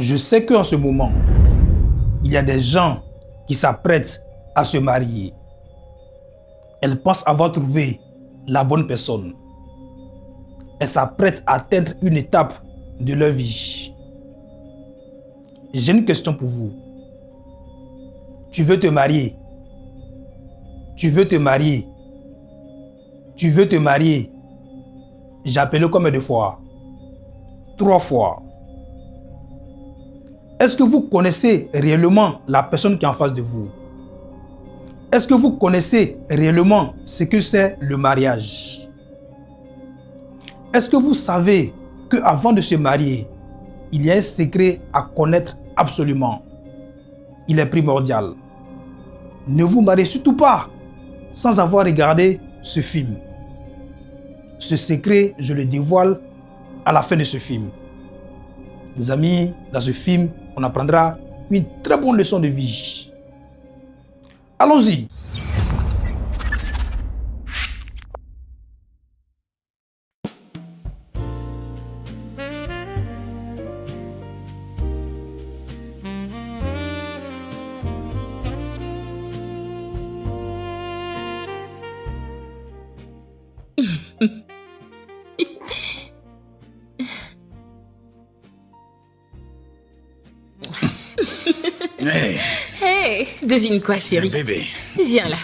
Je sais qu'en ce moment, il y a des gens qui s'apprêtent à se marier. Elles pensent avoir trouvé la bonne personne. Elles s'apprêtent à atteindre une étape de leur vie. J'ai une question pour vous. Tu veux te marier? Tu veux te marier? Tu veux te marier? J'ai appelé combien de fois? 3 fois. Est-ce que vous connaissez réellement la personne qui est en face de vous? Est-ce que vous connaissez réellement ce que c'est le mariage? Est-ce que vous savez qu'avant de se marier, il y a un secret à connaître absolument? Il est primordial. Ne vous mariez surtout pas sans avoir regardé ce film. Ce secret, je le dévoile à la fin de ce film. Les amis, dans ce film, on apprendra une très bonne leçon de vie. Allons-y. Hey, Hey, devine quoi, chérie? bébé, Viens là.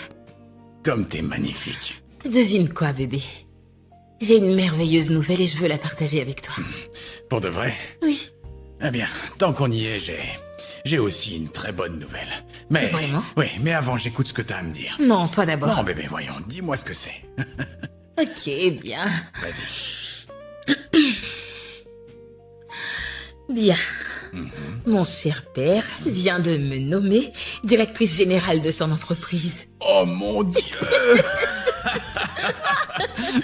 comme t'es magnifique. Devine quoi, bébé? J'ai une merveilleuse nouvelle et je veux la partager avec toi. Pour de vrai? Oui. Eh bien, tant qu'on y est, j'ai aussi une très bonne nouvelle. Mais... Vraiment? Oui, mais avant, j'écoute ce que t'as à me dire. Non, toi d'abord. Non, bébé, voyons, dis-moi ce que c'est. Ok, bien. Vas-y. Bien. Mhm. Mon cher père vient de me nommer directrice générale de son entreprise. Oh mon Dieu!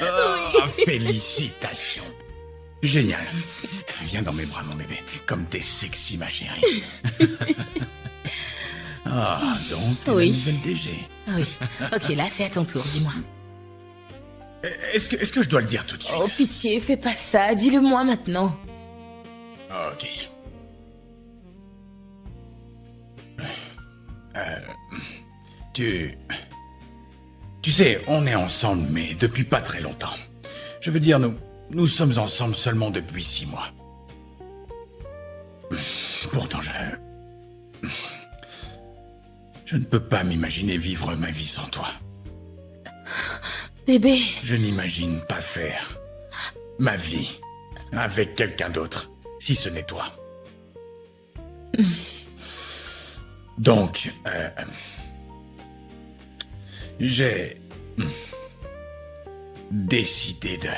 Oh, félicitations! Génial. Viens dans mes bras, mon bébé. Comme t'es sexy, ma chérie. Ah, donc t'es Oui. la nouvelle DG. Ah oui. Ok, là, c'est à ton tour, dis-moi. Est-ce que je dois le dire tout de suite? Oh, pitié, fais pas ça. Dis-le-moi maintenant. Ok. Tu sais, on est ensemble, mais depuis pas très longtemps. Je veux dire, nous sommes ensemble seulement depuis 6 mois. Pourtant, je ne peux pas m'imaginer vivre ma vie sans toi. Bébé. Je n'imagine pas faire ma vie avec quelqu'un d'autre, si ce n'est toi. Donc, j'ai décidé de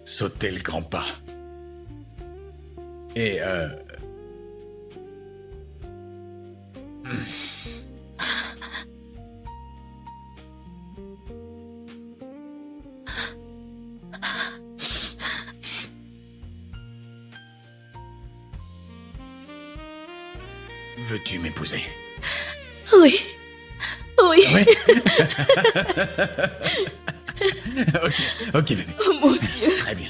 sauter le grand pas. Et veux-tu m'épouser? Oui. Oui. Oui. Ok, bébé. Oh mon Dieu. Très bien.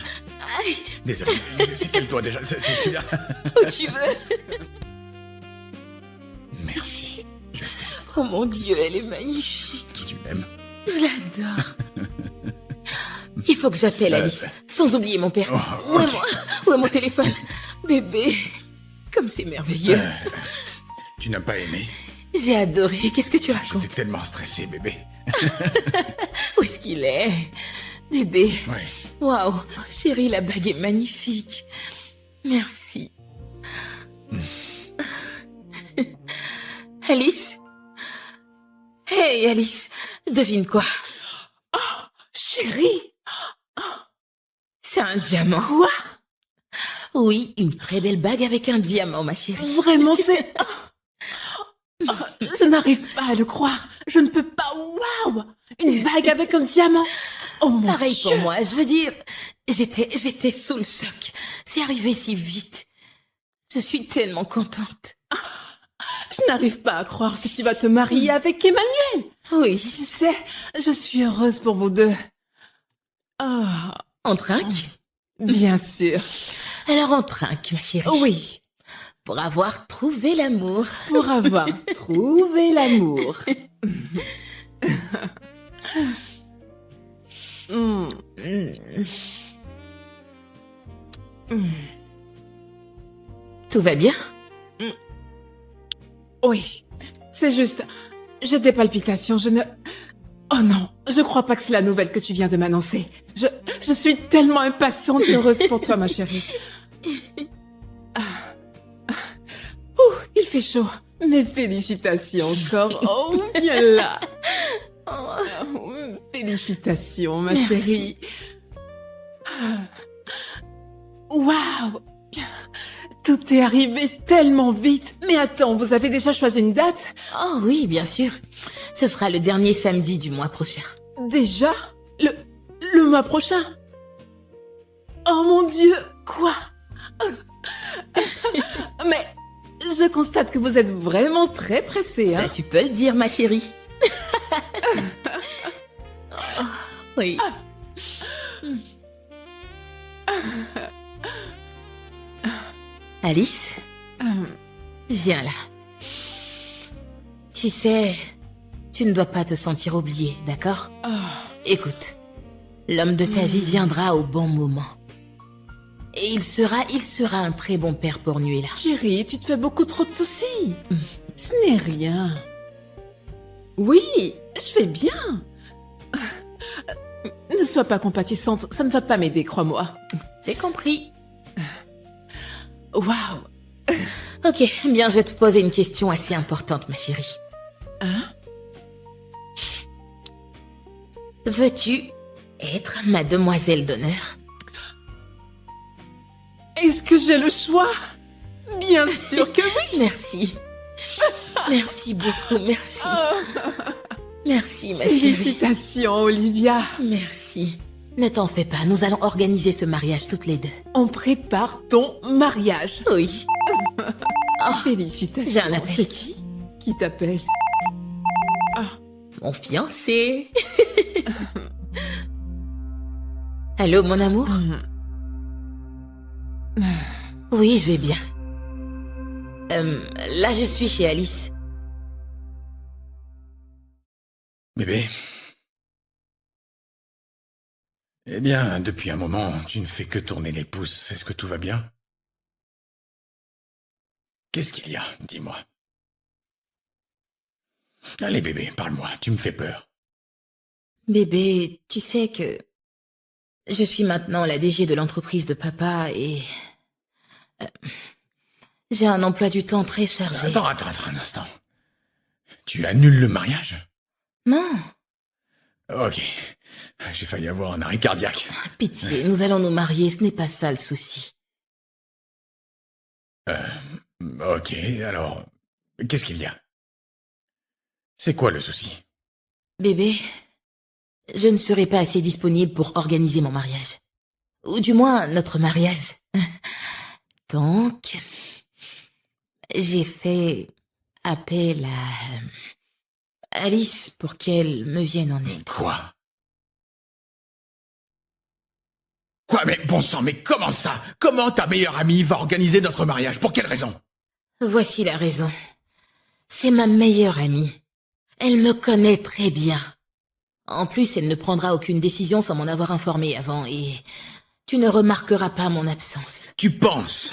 Aïe, Désolé. C'est quel toit déjà? C'est celui-là. où tu veux. Merci. Je t'aime. Oh mon Dieu, elle est magnifique. Tu m'aimes. Je l'adore. Il faut que j'appelle Alice, sans oublier mon père. Oh, Où est ok. où est mon téléphone? Bébé, comme c'est merveilleux. Tu n'as pas aimé? J'ai adoré. Qu'est-ce que tu J'étais racontes? tellement stressé, bébé. Où est-ce qu'il est? Bébé, Oui. waouh. Chérie, la bague est magnifique. Merci. Alice? Hey, Alice, devine quoi? Chérie, C'est un diamant. quoi? Oui, une très belle bague avec un diamant, ma chérie. Vraiment, c'est... je n'arrive pas à le croire. Je ne peux pas. Waouh! Une bague avec un diamant. Oh mon Pareil Dieu. pour moi, je veux dire, j'étais sous le choc. C'est arrivé si vite. Je suis tellement contente. Je n'arrive pas à croire que tu vas te marier avec Emmanuel. Oui. Tu sais, je suis heureuse pour vous deux. Ah, On trinque? Bien sûr. Alors on trinque, ma chérie. Oui, Pour avoir trouvé l'amour. pour avoir trouvé l'amour. Hmm. Tout va bien? Oui, c'est juste... J'ai des palpitations, je ne... Oh non, je crois pas que c'est la nouvelle que tu viens de m'annoncer. Je suis tellement impatiente et heureuse pour toi, ma chérie. Ah. Ouh, il fait chaud. Mes félicitations encore. Oh, viens là. Oh, félicitations, ma Merci. chérie. Ah. Waouh. Tout est arrivé tellement vite. Mais attends, vous avez déjà choisi une date? Oh oui, bien sûr. Ce sera le dernier samedi du mois prochain. Déjà? Le mois prochain? Oh mon Dieu, quoi? Mais je constate que vous êtes vraiment très pressé, Ça, hein? tu peux le dire, ma chérie. Oh, oui. Alice, viens là. Tu sais, tu ne dois pas te sentir oubliée, d'accord? Oh. Écoute, l'homme de ta vie viendra au bon moment. Et il sera un très bon père pour Nuela. Chérie, tu te fais beaucoup trop de soucis. Ce n'est rien. Oui, je vais bien. Ne sois pas compatissante, ça ne va pas m'aider, crois-moi. C'est compris. Waouh. Ok, bien, je vais te poser une question assez importante, ma chérie. Hein? Veux-tu être ma demoiselle d'honneur? Est-ce que j'ai le choix? Bien sûr que oui. Merci. Merci beaucoup, merci. Oh. Merci, ma chérie. Félicitations, Olivia. Merci. Ne t'en fais pas, nous allons organiser ce mariage toutes les deux. On prépare ton mariage. Oui. Oh, Félicitations. j'ai un appel. C'est qui t'appelle? mon fiancé. Allô, mon amour? Oui, je vais bien. Là, je suis chez Alice. Bébé. Eh bien, depuis un moment, tu ne fais que tourner les pouces. Est-ce que tout va bien? Qu'est-ce qu'il y a? Dis-moi. Allez, bébé, parle-moi. Tu me fais peur. Bébé, tu sais que je suis maintenant la DG de l'entreprise de papa et j'ai un emploi du temps très chargé. Attends un instant. Tu annules le mariage? Non, Ok. J'ai failli avoir un arrêt cardiaque. pitié, nous allons nous marier, ce n'est pas ça le souci. Ok, alors, qu'est-ce qu'il y a? C'est quoi le souci? Bébé, je ne serai pas assez disponible pour organiser mon mariage. Ou du moins, notre mariage. Donc, j'ai fait appel à Alice pour qu'elle me vienne en aide. Quoi? Quoi, mais bon sang, mais comment ça? Comment ta meilleure amie va organiser notre mariage? Pour quelle raison? Voici la raison. C'est ma meilleure amie. Elle me connaît très bien. En plus, elle ne prendra aucune décision sans m'en avoir informé avant et tu ne remarqueras pas mon absence. Tu penses?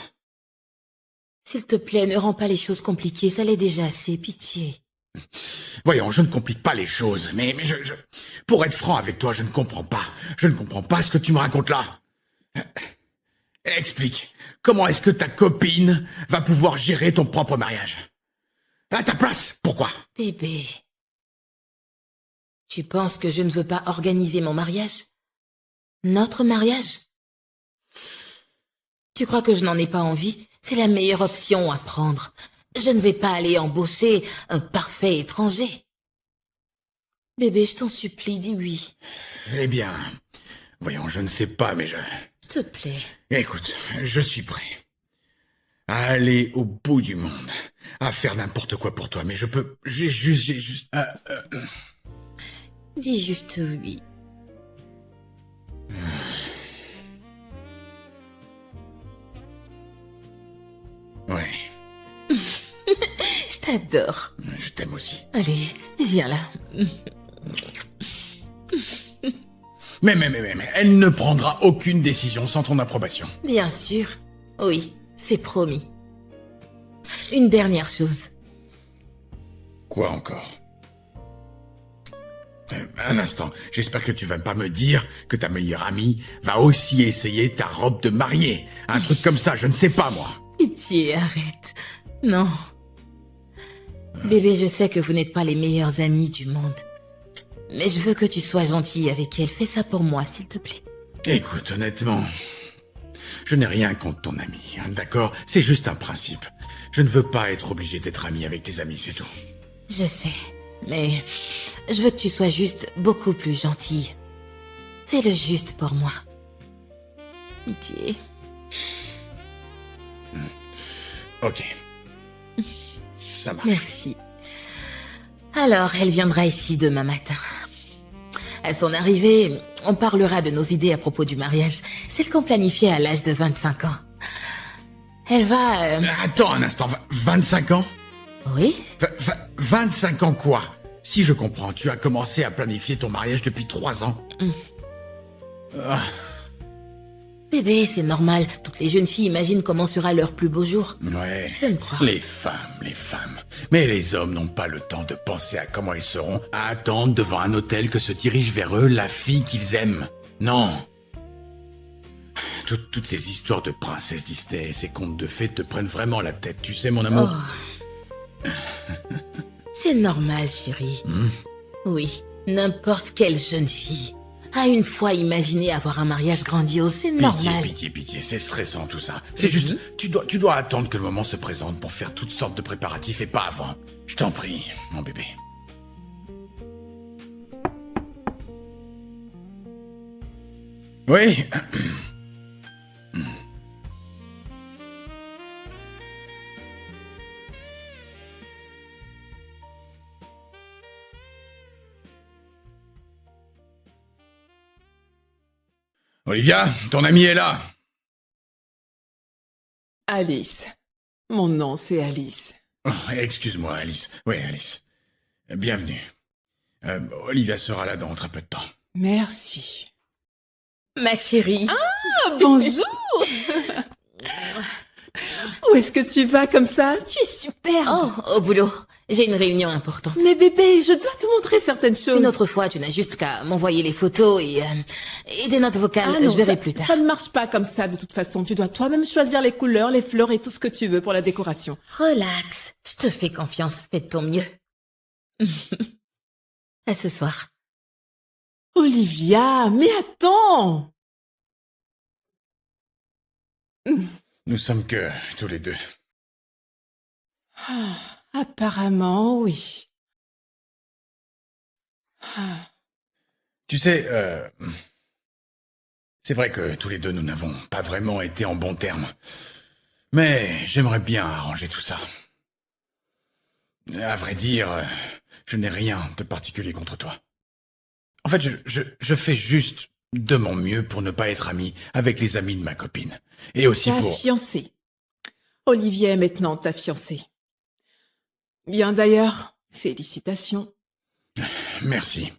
S'il te plaît, ne rends pas les choses compliquées, ça l'est déjà assez, pitié. Voyons, je ne complique pas les choses, mais pour être franc avec toi, je ne comprends pas. Je ne comprends pas ce que tu me racontes là. Explique. Comment est-ce que ta copine va pouvoir gérer ton propre mariage? À ta place, pourquoi? Bébé, tu penses que je ne veux pas organiser mon mariage? Notre mariage? Tu crois que je n'en ai pas envie? C'est la meilleure option à prendre. Je ne vais pas aller embaucher un parfait étranger. Bébé, je t'en supplie, dis oui. Eh bien, voyons, je ne sais pas, mais S'il te plaît. Écoute, je suis prêt à aller au bout du monde, à faire n'importe quoi pour toi, mais j'ai juste... Dis juste oui. Ouais, Je t'adore. je t'aime aussi. Allez, viens là. Mais, elle ne prendra aucune décision sans ton approbation. Bien sûr. Oui, c'est promis. Une dernière chose. Quoi encore? Un instant, j'espère que tu vas pas me dire que ta meilleure amie va aussi essayer ta robe de mariée. Un truc comme ça, je ne sais pas moi. Pitié, arrête. Non. Bébé, je sais que vous n'êtes pas les meilleurs amis du monde. Mais je veux que tu sois gentil avec elle. Fais ça pour moi, s'il te plaît. Écoute, honnêtement, je n'ai rien contre ton ami, hein, d'accord? C'est juste un principe. Je ne veux pas être obligé d'être ami avec tes amis, c'est tout. Je sais. Mais je veux que tu sois juste beaucoup plus gentille. Fais-le juste pour moi. Pitié. Ok. Ça marche. Merci. Alors, elle viendra ici demain matin. À son arrivée, on parlera de nos idées à propos du mariage, celle qu'on planifiait à l'âge de 25 ans. Elle va... Attends un instant, 25 ans? Oui? 25 ans quoi? Si je comprends, tu as commencé à planifier ton mariage depuis 3 ans. Ah, Bébé, c'est normal. Toutes les jeunes filles imaginent comment sera leur plus beau jour. ouais. Je peux me croire. Les femmes. Mais les hommes n'ont pas le temps de penser à comment ils seront, à attendre devant un hôtel que se dirige vers eux la fille qu'ils aiment. Non. Toutes ces histoires de princesses Disney et ces contes de fées te prennent vraiment la tête, tu sais, mon amour. Oh. C'est normal, chérie. Oui, n'importe quelle jeune fille a une fois imaginé avoir un mariage grandiose, c'est normal. Pitié, c'est stressant tout ça. C'est juste, tu dois attendre que le moment se présente pour faire toutes sortes de préparatifs et pas avant. Je t'en prie, mon bébé. Oui. Olivia, ton amie est là. Alice. Mon nom, c'est Alice. Oh, excuse-moi, Alice. Oui, Alice. Bienvenue. Olivia sera là dans très peu de temps. Merci. Ma chérie. Ah, bonjour. Où est-ce que tu vas comme ça? Tu es superbe. Oh, au boulot. J'ai une réunion importante. Mais bébé, je dois te montrer certaines choses. Une autre fois, tu n'as juste qu'à m'envoyer les photos et des notes vocales. Ah non, je verrai ça, plus tard. Ça ne marche pas comme ça de toute façon. Tu dois toi-même choisir les couleurs, les fleurs et tout ce que tu veux pour la décoration. Relax. Je te fais confiance. Fais de ton mieux. À ce soir. Olivia, mais attends. Nous sommes que tous les deux. Ah, apparemment, oui. Ah. Tu sais, c'est vrai que tous les deux nous n'avons pas vraiment été en bons termes. Mais j'aimerais bien arranger tout ça. À vrai dire, je n'ai rien de particulier contre toi. En fait, je fais juste de mon mieux pour ne pas être ami avec les amis de ma copine. Et aussi Ta pour... fiancée. Olivier est maintenant ta fiancée. Bien d'ailleurs, félicitations. Merci.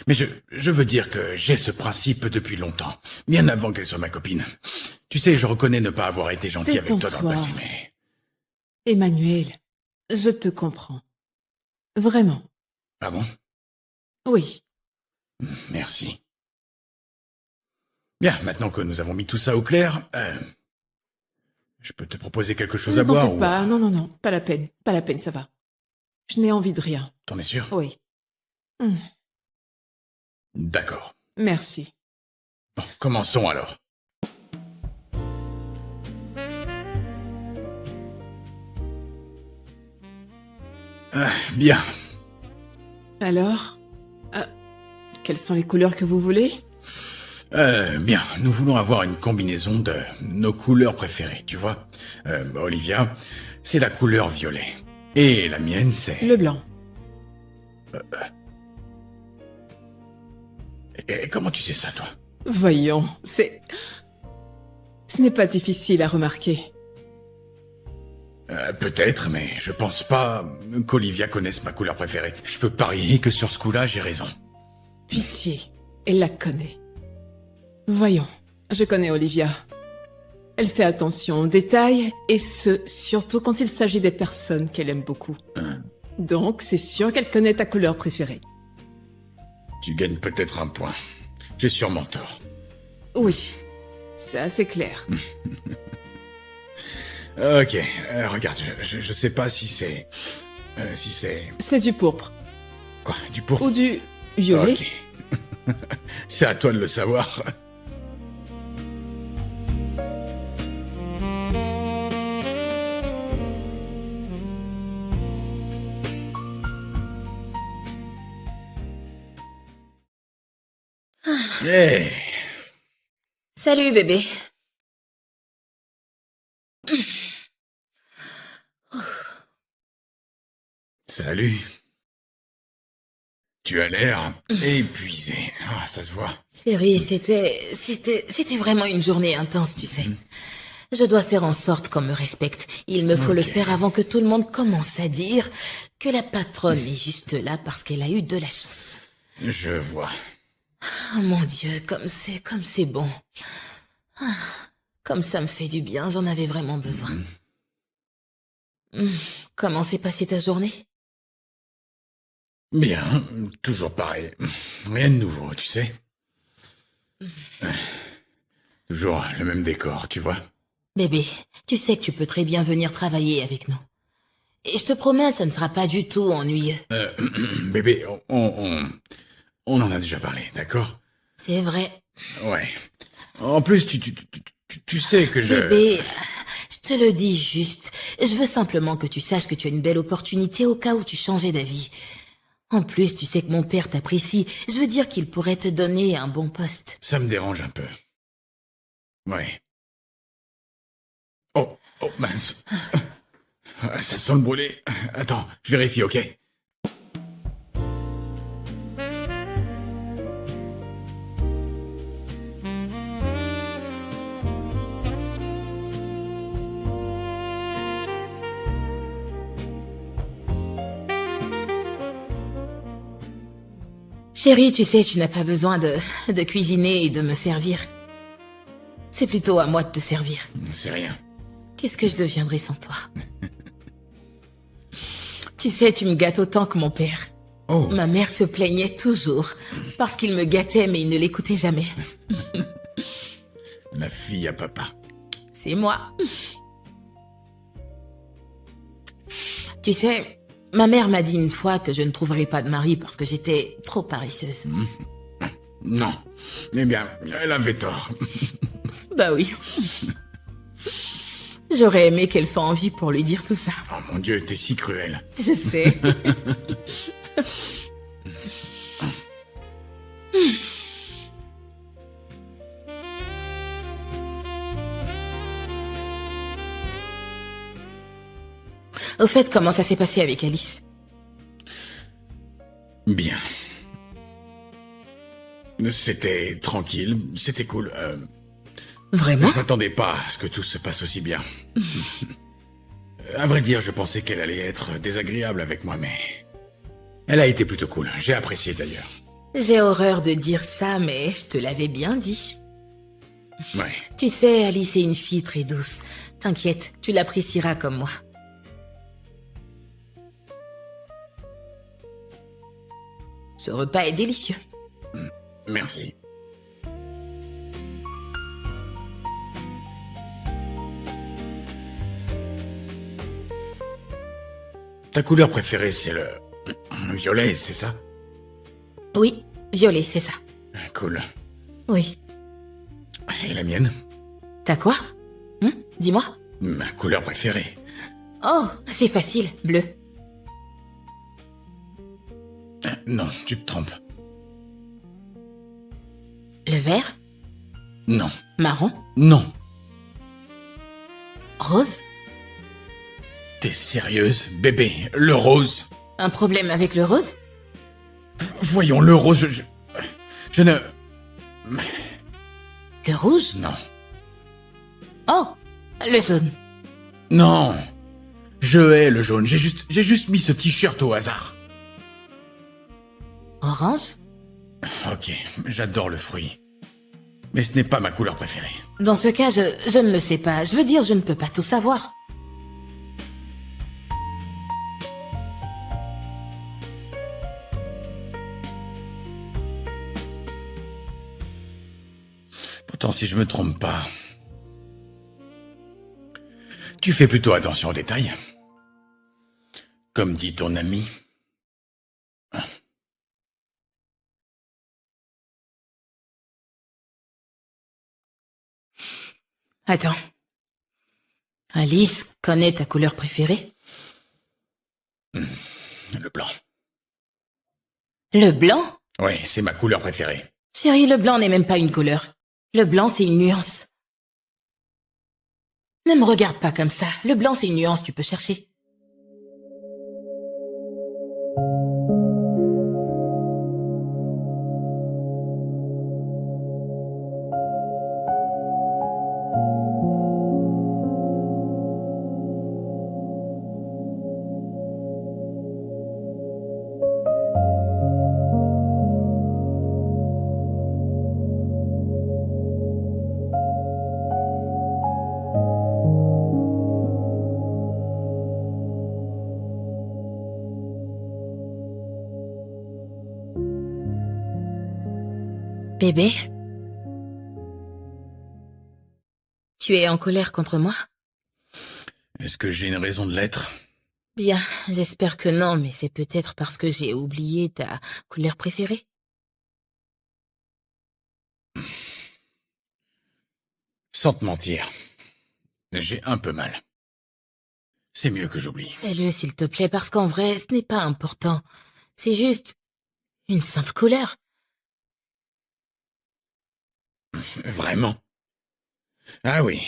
Mais je veux dire que j'ai ce principe depuis longtemps, bien avant qu'elle soit ma copine. Tu sais, je reconnais ne pas avoir été gentil avec toi dans le passé, mais... Emmanuel, je te comprends. Vraiment. Ah bon? Oui. Merci. Bien, maintenant que nous avons mis tout ça au clair, je peux te proposer quelque chose Ne à t'en boire fais ou... pas, non, pas la peine. Pas la peine, ça va. Je n'ai envie de rien. T'en es sûr? Oui. D'accord. Merci. Bon, commençons alors. Bien. Alors, quelles sont les couleurs que vous voulez? Bien, nous voulons avoir une combinaison de nos couleurs préférées, tu vois. Olivia, c'est la couleur violet. Et la mienne, c'est... Le blanc. Et comment tu sais ça, toi? Voyons, Ce n'est pas difficile à remarquer. Peut-être, mais je pense pas qu'Olivia connaisse ma couleur préférée. Je peux parier que sur ce coup-là, j'ai raison. Pitié, elle la connaît. Voyons, je connais Olivia. Elle fait attention aux détails, et ce, surtout quand il s'agit des personnes qu'elle aime beaucoup. Donc, c'est sûr qu'elle connaît ta couleur préférée. Tu gagnes peut-être un point. J'ai sûrement tort. Oui, c'est assez clair. Ok, regarde, je sais pas si c'est... C'est du pourpre. Quoi, du pourpre? Ou du violet. Ok. C'est à toi de le savoir. Hey, Salut, bébé. salut. Tu as l'air épuisé. Ah, ça se voit. Chérie, c'était vraiment une journée intense, tu sais. Je dois faire en sorte qu'on me respecte. Il me faut le Ok. faire avant que tout le monde commence à dire que la patronne est juste là parce qu'elle a eu de la chance. Je vois. Oh mon Dieu, comme c'est bon. Ah, comme ça me fait du bien, j'en avais vraiment besoin. Comment s'est passée ta journée? Bien, toujours pareil. Rien de nouveau, tu sais. Toujours le même décor, tu vois. Bébé, tu sais que tu peux très bien venir travailler avec nous. Et je te promets, ça ne sera pas du tout ennuyeux. Bébé, on en a déjà parlé, d'accord? C'est vrai. Ouais. En plus, tu sais que je... Bébé, je te le dis juste. Je veux simplement que tu saches que tu as une belle opportunité au cas où tu changeais d'avis. En plus, tu sais que mon père t'apprécie. Je veux dire qu'il pourrait te donner un bon poste. Ça me dérange un peu. Ouais. Oh, mince. Ça sent le brûlé. Attends, je vérifie, ok? Chérie, tu sais, tu n'as pas besoin de cuisiner et de me servir. C'est plutôt à moi de te servir. C'est rien. Qu'est-ce que je deviendrais sans toi? Tu sais, tu me gâtes autant que mon père. Oh, Ma mère se plaignait toujours parce qu'il me gâtait, mais il ne l'écoutait jamais. la fille à papa. C'est moi. Tu sais, ma mère m'a dit une fois que je ne trouverais pas de mari parce que j'étais trop paresseuse. Non. Eh bien, elle avait tort. Bah oui. J'aurais aimé qu'elle soit en vie pour lui dire tout ça. Oh mon Dieu, t'es si cruel. Je sais. Au fait, comment ça s'est passé avec Alice? Bien. C'était tranquille, c'était cool. Vraiment? Je m'attendais pas à ce que tout se passe aussi bien. À vrai dire, je pensais qu'elle allait être désagréable avec moi, mais... Elle a été plutôt cool. J'ai apprécié d'ailleurs. J'ai horreur de dire ça, mais je te l'avais bien dit. Ouais. Tu sais, Alice est une fille très douce. T'inquiète, tu l'apprécieras comme moi. Ce repas est délicieux. Merci. Ta couleur préférée, c'est le violet, c'est ça? Oui, violet, c'est ça. Cool. Oui. Et la mienne? T'as quoi? Dis-moi. Ma couleur préférée. Oh, c'est facile, bleu. Non, tu te trompes. Le vert? Non. Marron? Non. Rose? T'es sérieuse, bébé? Le rose? Un problème avec le rose? Voyons, le rose, je ne... Le rouge? Non. Oh, le jaune. Non. Je hais le jaune, j'ai juste mis ce t-shirt au hasard. Orange? Ok, j'adore le fruit. Mais ce n'est pas ma couleur préférée. Dans ce cas, je ne le sais pas. Je veux dire, je ne peux pas tout savoir. Pourtant, si je me trompe pas... Tu fais plutôt attention aux détails. Comme dit ton ami. Attends. Alice connaît ta couleur préférée? Le blanc. Le blanc? Oui, c'est ma couleur préférée. Chérie, le blanc n'est même pas une couleur. Le blanc, c'est une nuance. Ne me regarde pas comme ça. Le blanc, c'est une nuance, tu peux chercher. Bébé? Tu es en colère contre moi? Est-ce que j'ai une raison de l'être? Bien, j'espère que non, mais c'est peut-être parce que j'ai oublié ta couleur préférée. Sans te mentir, j'ai un peu mal. C'est mieux que j'oublie. Fais-le, s'il te plaît, parce qu'en vrai, ce n'est pas important. C'est juste une simple couleur. Vraiment? Ah oui,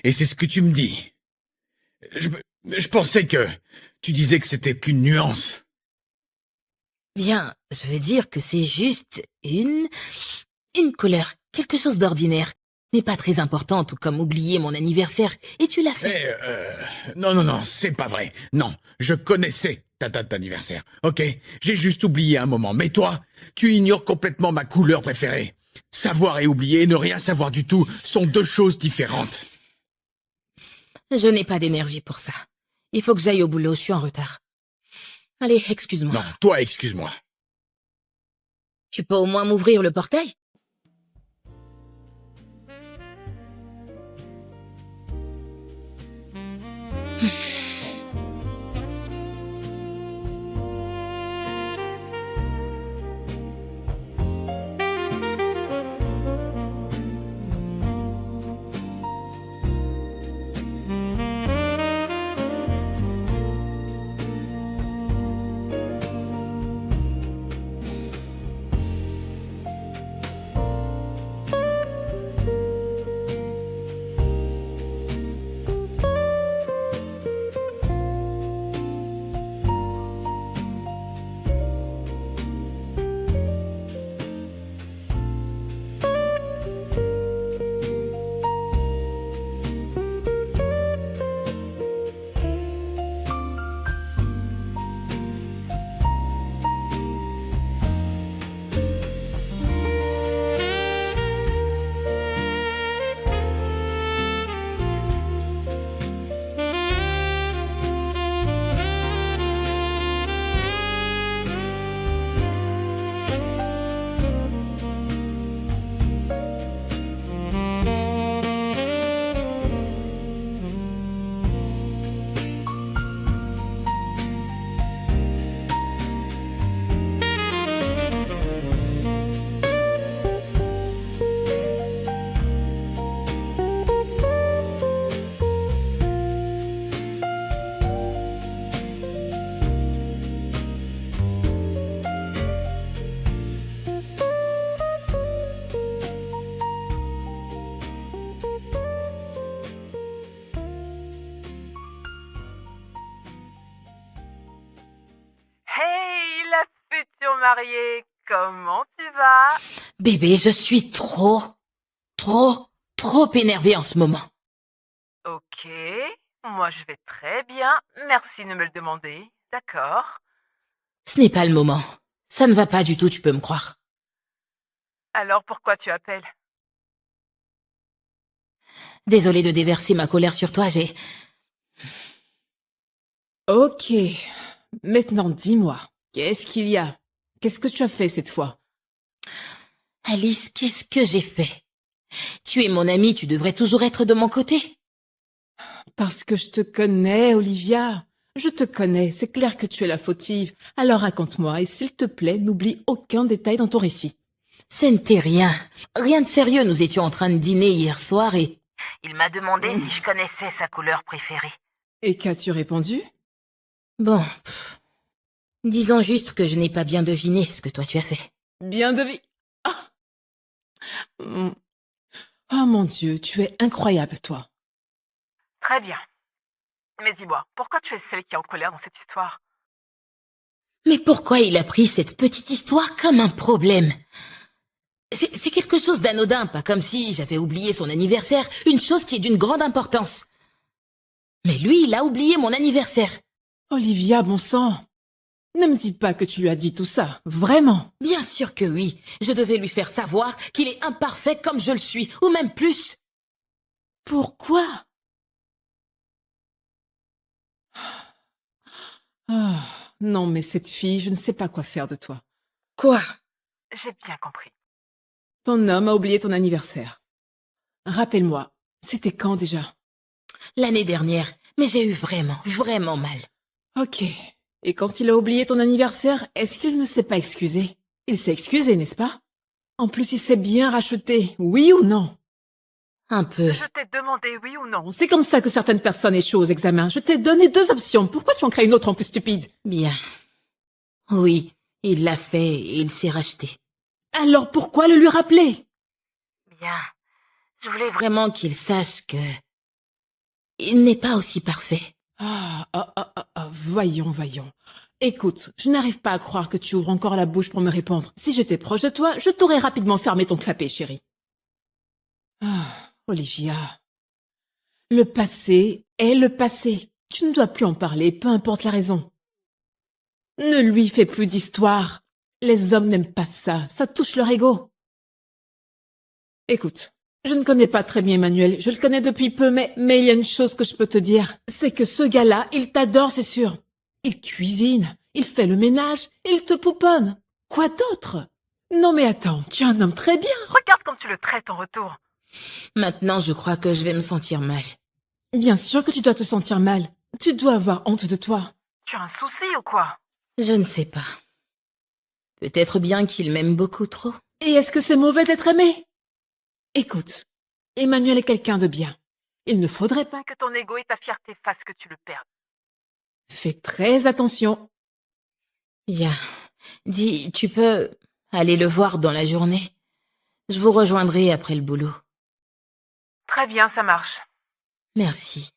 et c'est ce que tu me dis. Je pensais que tu disais que c'était qu'une nuance. Bien, je veux dire que c'est juste une couleur, quelque chose d'ordinaire, mais pas très important, tout comme oublier mon anniversaire, et tu l'as fait. Non, c'est pas vrai. Non, je connaissais ta date d'anniversaire, ok? J'ai juste oublié un moment. Mais toi, tu ignores complètement ma couleur préférée. Savoir et oublier et ne rien savoir du tout sont deux choses différentes. Je n'ai pas d'énergie pour ça. Il faut que j'aille au boulot, je suis en retard. Allez, excuse-moi. Non, toi, excuse-moi. Tu peux au moins m'ouvrir le portail? mariée, comment tu vas? Bébé, je suis trop énervée en ce moment. Ok, Moi, je vais très bien. Merci de me le demander. D'accord. Ce n'est pas le moment. Ça ne va pas du tout, tu peux me croire. Alors, pourquoi tu appelles? Désolée de déverser ma colère sur toi, Ok. Maintenant, dis-moi, qu'est-ce qu'il y a? Qu'est-ce que tu as fait cette fois? Alice, qu'est-ce que j'ai fait? Tu es mon amie, tu devrais toujours être de mon côté. Parce que je te connais, Olivia. Je te connais, c'est clair que tu es la fautive. Alors raconte-moi et s'il te plaît, n'oublie aucun détail dans ton récit. Ce n'était rien. Rien de sérieux, nous étions en train de dîner hier soir et... Il m'a demandé si je connaissais sa couleur préférée. Et qu'as-tu répondu? Bon, disons juste que je n'ai pas bien deviné ce que toi tu as fait. Bien deviné. Ah. Mm. Oh mon Dieu, tu es incroyable, toi. Très bien. Mais dis-moi, pourquoi tu es celle qui est en colère dans cette histoire? Mais pourquoi il a pris cette petite histoire comme un problème? C'est quelque chose d'anodin, pas comme si j'avais oublié son anniversaire, une chose qui est d'une grande importance. Mais lui, il a oublié mon anniversaire. Olivia, bon sang. Ne me dis pas que tu lui as dit tout ça, vraiment. Bien sûr que oui, je devais lui faire savoir qu'il est imparfait comme je le suis, ou même plus. Pourquoi? Ah, non, mais cette fille, je ne sais pas quoi faire de toi. Quoi? J'ai bien compris. Ton homme a oublié ton anniversaire. Rappelle-moi, c'était quand déjà? L'année dernière, mais j'ai eu vraiment, vraiment mal. Ok. Et quand il a oublié ton anniversaire, est-ce qu'il ne s'est pas excusé? Il s'est excusé, n'est-ce pas? En plus, il s'est bien racheté, oui ou non? Un peu. Je t'ai demandé oui ou non. C'est comme ça que certaines personnes échouent aux examens. Je t'ai donné 2 options. Pourquoi tu en crées une autre en plus stupide? Bien. Oui, il l'a fait et il s'est racheté. Alors pourquoi le lui rappeler? Bien. Je voulais vraiment qu'il sache que... il n'est pas aussi parfait. Voyons, voyons. Écoute, je n'arrive pas à croire que tu ouvres encore la bouche pour me répondre. Si j'étais proche de toi, je t'aurais rapidement fermé ton clapet, chérie. Ah, Olivia. Le passé est le passé. Tu ne dois plus en parler, peu importe la raison. Ne lui fais plus d'histoire. Les hommes n'aiment pas ça, ça touche leur ego. Écoute, je ne connais pas très bien Emmanuel, je le connais depuis peu, mais il y a une chose que je peux te dire, c'est que ce gars-là, il t'adore, c'est sûr. Il cuisine, il fait le ménage, il te pouponne. Quoi d'autre? Non mais attends, tu es un homme très bien. Regarde comme tu le traites en retour. Maintenant, je crois que je vais me sentir mal. Bien sûr que tu dois te sentir mal. Tu dois avoir honte de toi. Tu as un souci ou quoi? Je ne sais pas. Peut-être bien qu'il m'aime beaucoup trop. Et est-ce que c'est mauvais d'être aimé? Écoute, Emmanuel est quelqu'un de bien. Il ne faudrait pas Que ton ego et ta fierté fassent que tu le perdes. Fais très attention. Bien. Dis, tu peux aller le voir dans la journée? Je vous rejoindrai après le boulot. Très bien, ça marche. Merci.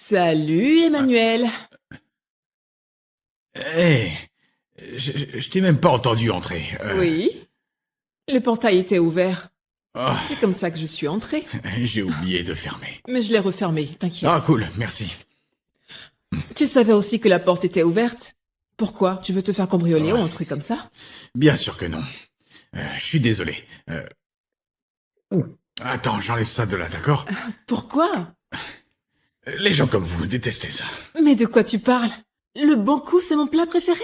Salut Emmanuel. Hé, je t'ai même pas entendu entrer. Oui. Le portail était ouvert. Oh, C'est comme ça que je suis entrée. j'ai oublié de fermer. Mais je l'ai refermée, t'inquiète. Ah, cool, merci. Tu savais aussi que la porte était ouverte? Pourquoi? Tu veux te faire cambrioler Ouais. ou un truc comme ça? Bien sûr que non. Je suis désolé. Attends, j'enlève ça de là, d'accord? Pourquoi? Les gens comme vous détestez ça. Mais de quoi tu parles? Le bankou, c'est mon plat préféré.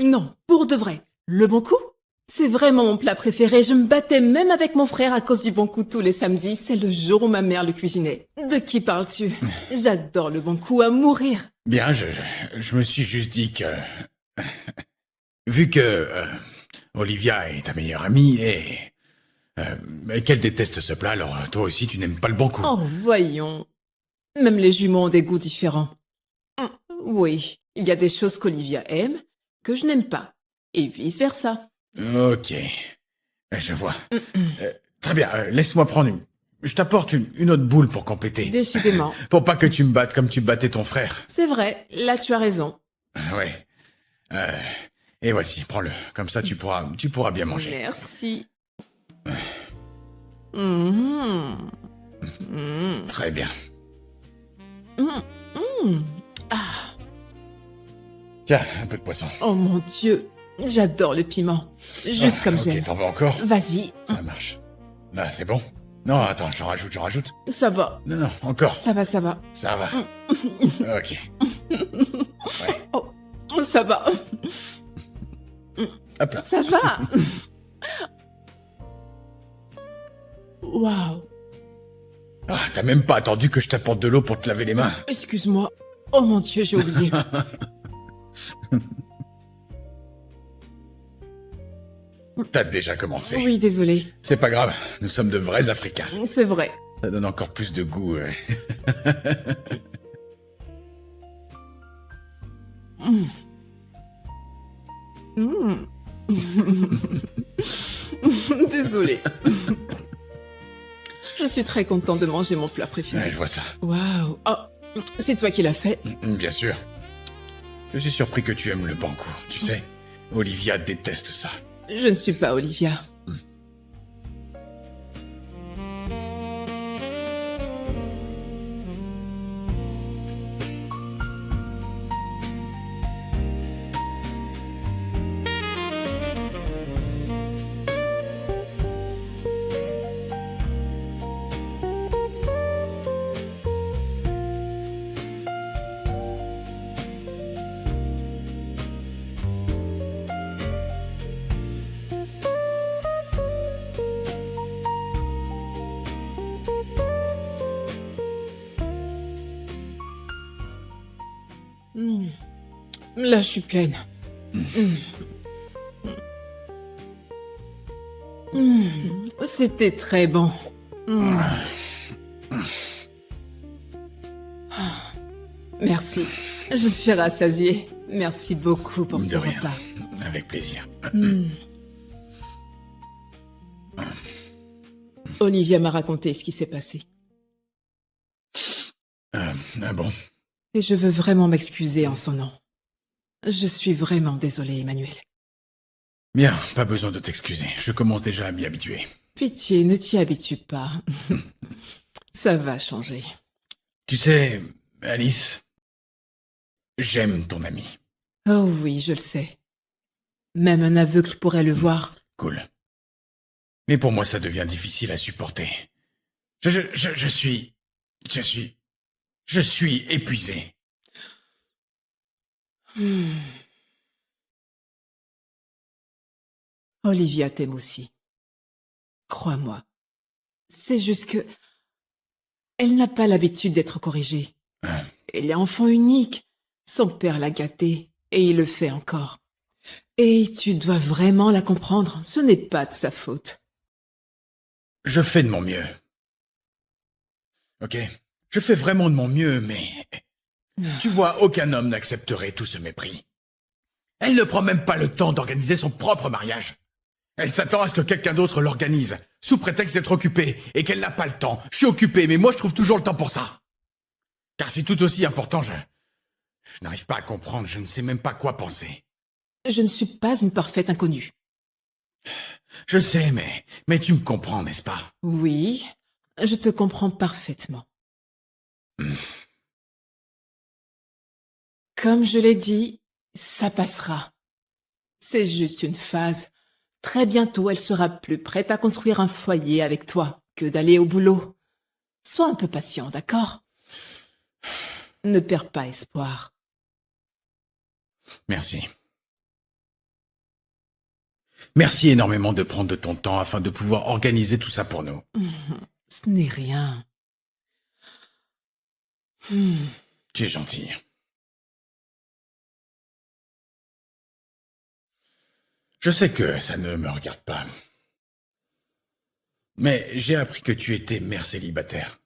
Non, pour de vrai. Le bankou? C'est vraiment mon plat préféré. Je me battais même avec mon frère à cause du bankou tous les samedis. C'est le jour où ma mère le cuisinait. De qui parles-tu? J'adore le bankou à mourir. Bien, je me suis juste dit que... Vu que Olivia est ta meilleure amie et qu'elle déteste ce plat, alors toi aussi tu n'aimes pas le bon coup. Oh, voyons. Même les jumeaux ont des goûts différents. Oui, il y a des choses qu'Olivia aime que je n'aime pas. Et vice-versa. Ok, je vois. Très bien, laisse-moi prendre une... Je t'apporte une autre boule pour compléter. Décidément. Pour pas que tu me battes comme tu battais ton frère. C'est vrai, là tu as raison. Ouais. Et voici, prends-le. Comme ça tu pourras bien manger. Merci. Mhm. Mhm. Très bien. Mhm. Ah, Tiens, un peu de poisson. oh mon Dieu, j'adore le piment. Juste comme Ok, j'aime. t'en veux encore? Vas-y, Ça marche. Là, c'est bon? Non, attends, j'en rajoute. ça va, Non, non, encore. ça va, ça va. Ça va. Ok. Ouais. Oh, ça va, Hop là. ça va. Waouh, Ah, t'as même pas attendu que je t'apporte de l'eau pour te laver les mains. excuse-moi. Oh mon Dieu, j'ai oublié. T'as déjà commencé. Oui, désolé. C'est pas grave, nous sommes de vrais Africains. C'est vrai. Ça donne encore plus de goût. Mm. Désolé. Je suis très content de manger mon plat Ouais, préféré. je vois ça. Waouh. Oh, c'est toi qui l'as fait. Bien sûr. Je suis surpris que tu aimes le banco. Tu sais, Olivia déteste ça. Je ne suis pas Olivia. Mm. Là, je suis pleine. Mm. Mm. C'était très bon. Mm. Ah. Merci. Je suis rassasiée. Merci beaucoup pour De ce rien. repas. Avec plaisir. Mm. Olivia m'a raconté ce qui s'est passé. Ah bon? Et je veux vraiment m'excuser en son nom. Je suis vraiment désolée, Emmanuel. Bien, pas besoin de t'excuser. Je commence déjà à m'y habituer. Pitié, ne t'y habitue pas. Ça va changer. Tu sais, Alice, j'aime ton ami. Oh oui, je le sais. Même un aveugle pourrait le voir. Cool. Mais pour moi, ça devient difficile à supporter. Je suis épuisé. Hmm. Olivia t'aime aussi. Crois-moi. C'est juste que... Elle n'a pas l'habitude d'être corrigée. Hein. Elle est enfant unique. Son père l'a gâtée, et il le fait encore. Et tu dois vraiment la comprendre. Ce n'est pas de sa faute. Je fais de mon mieux. Ok? Je fais vraiment de mon mieux, mais... Tu vois, aucun homme n'accepterait tout ce mépris. Elle ne prend même pas le temps d'organiser son propre mariage. Elle s'attend à ce que quelqu'un d'autre l'organise, sous prétexte d'être occupée, et qu'elle n'a pas le temps. Je suis occupé, mais moi je trouve toujours le temps pour ça. Car c'est tout aussi important, je n'arrive pas à comprendre, je ne sais même pas quoi penser. Je ne suis pas une parfaite inconnue. Je sais, mais tu me comprends, n'est-ce pas? Oui, je te comprends parfaitement. Hmm. Comme je l'ai dit, ça passera. C'est juste une phase. Très bientôt, elle sera plus prête à construire un foyer avec toi que d'aller au boulot. Sois un peu patient, d'accord? Ne perds pas espoir. Merci. Merci énormément de prendre de ton temps afin de pouvoir organiser tout ça pour nous. Ce n'est rien. Hmm. Tu es gentil. Je sais que ça ne me regarde pas. Mais j'ai appris que tu étais mère célibataire.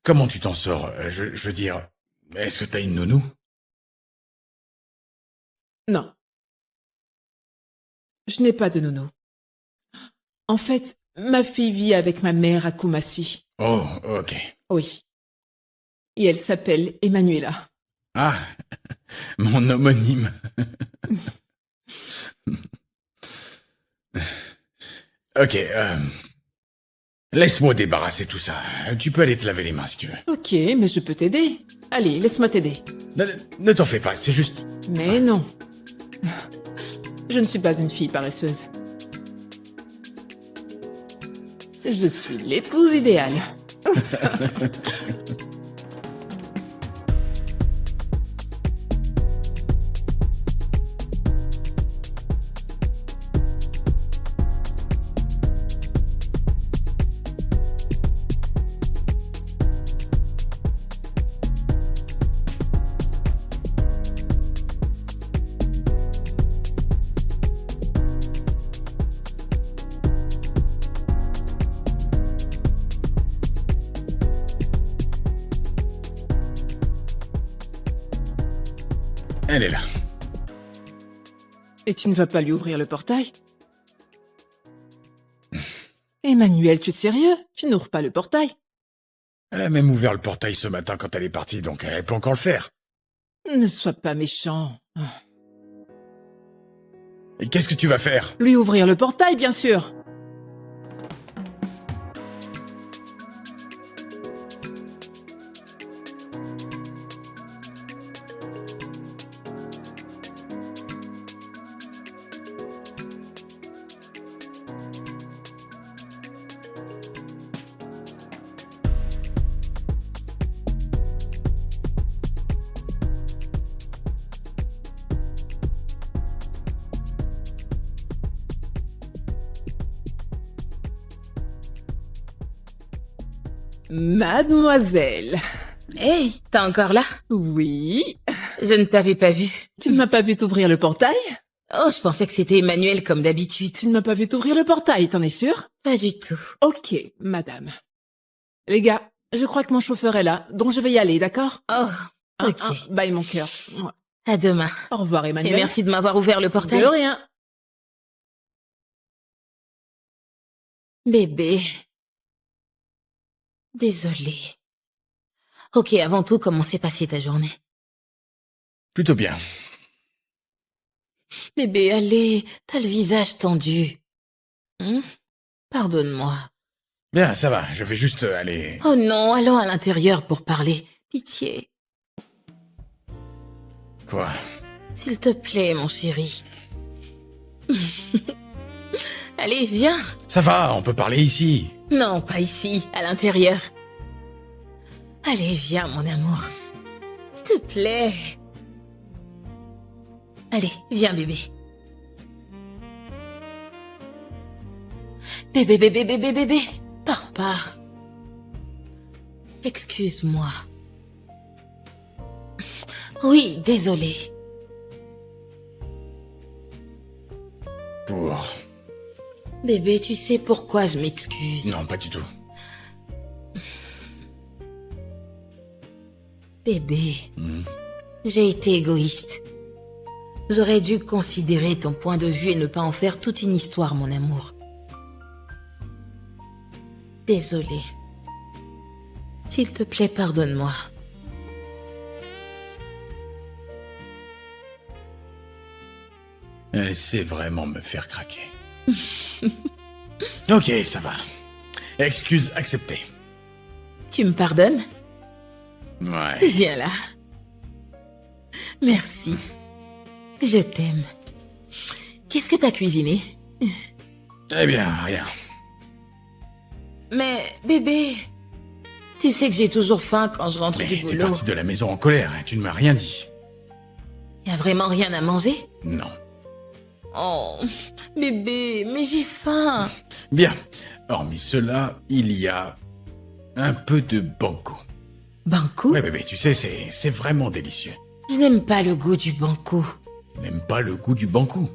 Comment tu t'en sors? Je veux dire, est-ce que t'as une nounou? Non, je n'ai pas de nounou. En fait, ma fille vit avec ma mère à Kumasi. Oh, ok. Oui. Et elle s'appelle Emanuela. Ah, mon homonyme. Ok, laisse-moi débarrasser tout ça. Tu peux aller te laver les mains si tu veux. Ok, mais je peux t'aider. Allez, laisse-moi t'aider. Ne t'en fais pas, c'est juste... Mais non. Je ne suis pas une fille paresseuse. Je suis l'épouse idéale. Elle est là. Et tu ne vas pas lui ouvrir le portail? Emmanuel, tu es sérieux? Tu n'ouvres pas le portail? Elle a même ouvert le portail ce matin quand elle est partie, donc elle peut encore le faire. Ne sois pas méchant. Et qu'est-ce que tu vas faire? Lui ouvrir le portail, bien sûr. Mademoiselle. Hey, t'es encore là? Oui. Je ne t'avais pas vu. Tu ne m'as pas vu t'ouvrir le portail? Oh, je pensais que c'était Emmanuel comme d'habitude. Tu ne m'as pas vu t'ouvrir le portail, t'en es sûr? Pas du tout. Ok, madame. Les gars, je crois que mon chauffeur est là, donc je vais y aller, d'accord? Oh, ok. Bye mon cœur. À demain. Au revoir Et Emmanuel. merci de m'avoir ouvert le portail. De rien. Bébé. Désolée. Ok, avant tout, comment s'est passée ta journée? Plutôt bien. Bébé, allez, t'as le visage tendu. Pardonne-moi. Bien, ça va, je vais juste aller... Oh non, allons à l'intérieur pour parler. Pitié. Quoi? S'il te plaît, mon chéri. Allez, viens. Ça va, on peut parler ici. Non, pas ici, à l'intérieur. Allez, viens, mon amour. S'il te plaît. Allez, viens, bébé. Bébé, bébé, bébé, bébé. Papa. Excuse-moi. Oui, désolé. Pour... Bébé, tu sais pourquoi je m'excuse? Non, pas du tout. Bébé, j'ai été égoïste. J'aurais dû considérer ton point de vue et ne pas en faire toute une histoire, mon amour. Désolée. S'il te plaît, pardonne-moi. Elle sait vraiment me faire craquer. Ok, ça va. Excuse acceptée. Tu me pardonnes? Ouais. Viens là. Merci. Je t'aime. Qu'est-ce que t'as cuisiné? Eh bien, rien. Mais, bébé, tu sais que j'ai toujours faim quand je rentre Mais du t'es boulot. parti de la maison en colère et tu ne m'as rien dit. Y a vraiment rien à manger? Non. Oh, bébé, mais j'ai faim. Bien. Hormis cela, il y a un peu de banco. Banco? Ouais, bébé, tu sais, c'est vraiment délicieux. Je n'aime pas le goût du banco. N'aime pas le goût du banco.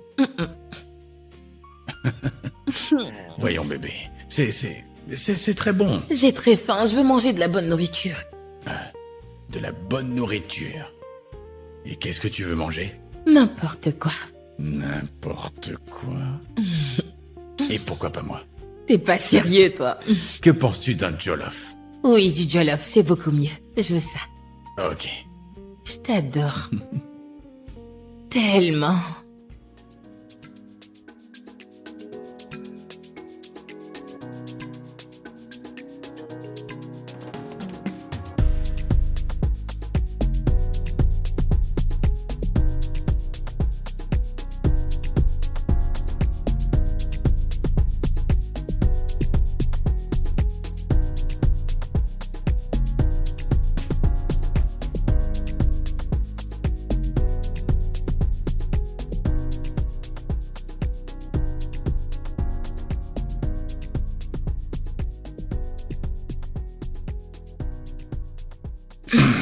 Voyons, bébé. C'est très bon. J'ai très faim, je veux manger de la bonne nourriture. De la bonne nourriture. Et qu'est-ce que tu veux manger? N'importe quoi. N'importe quoi. Et pourquoi pas moi? T'es pas sérieux, toi. Que penses-tu d'un jollof? Oui, du jollof, c'est beaucoup mieux. Je veux ça. Ok. Je t'adore. Tellement.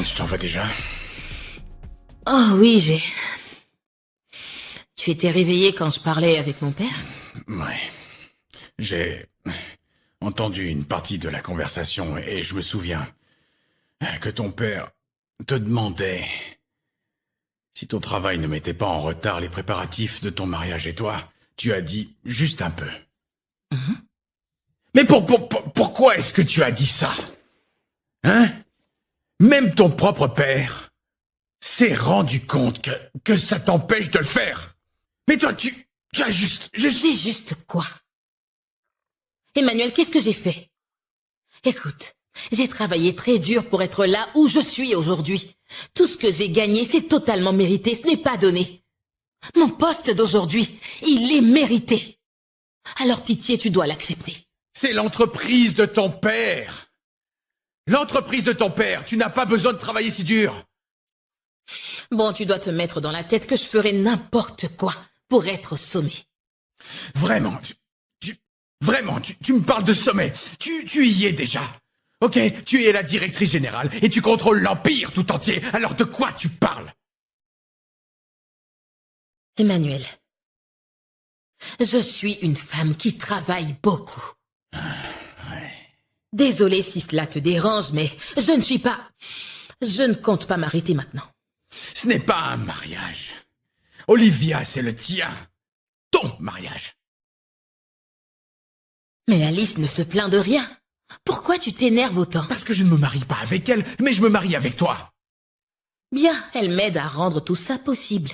Tu t'en vas déjà? Oh oui, Tu étais réveillé quand je parlais avec mon père? Ouais. J'ai entendu une partie de la conversation et je me souviens que ton père te demandait si ton travail ne mettait pas en retard les préparatifs de ton mariage et toi, tu as dit juste un peu. Mhm. Mais pourquoi est-ce que tu as dit ça? Hein? Même ton propre père s'est rendu compte que ça t'empêche de le faire. Mais toi, tu as juste... J'ai juste quoi? Emmanuel, qu'est-ce que j'ai fait? Écoute, j'ai travaillé très dur pour être là où je suis aujourd'hui. Tout ce que j'ai gagné, c'est totalement mérité, ce n'est pas donné. Mon poste d'aujourd'hui, il est mérité. Alors pitié, tu dois l'accepter. C'est l'entreprise de ton père. L'entreprise de ton père, tu n'as pas besoin de travailler si dur. Bon, tu dois te mettre dans la tête que je ferai n'importe quoi pour être sommé. Vraiment, tu me parles de sommet. Tu y es déjà. Ok, tu es la directrice générale et tu contrôles l'Empire tout entier. Alors de quoi tu parles? Emmanuel, je suis une femme qui travaille beaucoup. Désolée si cela te dérange, mais je ne compte pas m'arrêter maintenant. Ce n'est pas un mariage. Olivia, c'est le tien. Ton mariage. Mais Alice ne se plaint de rien. Pourquoi tu t'énerves autant? Parce que je ne me marie pas avec elle, mais je me marie avec toi. Bien, elle m'aide à rendre tout ça possible.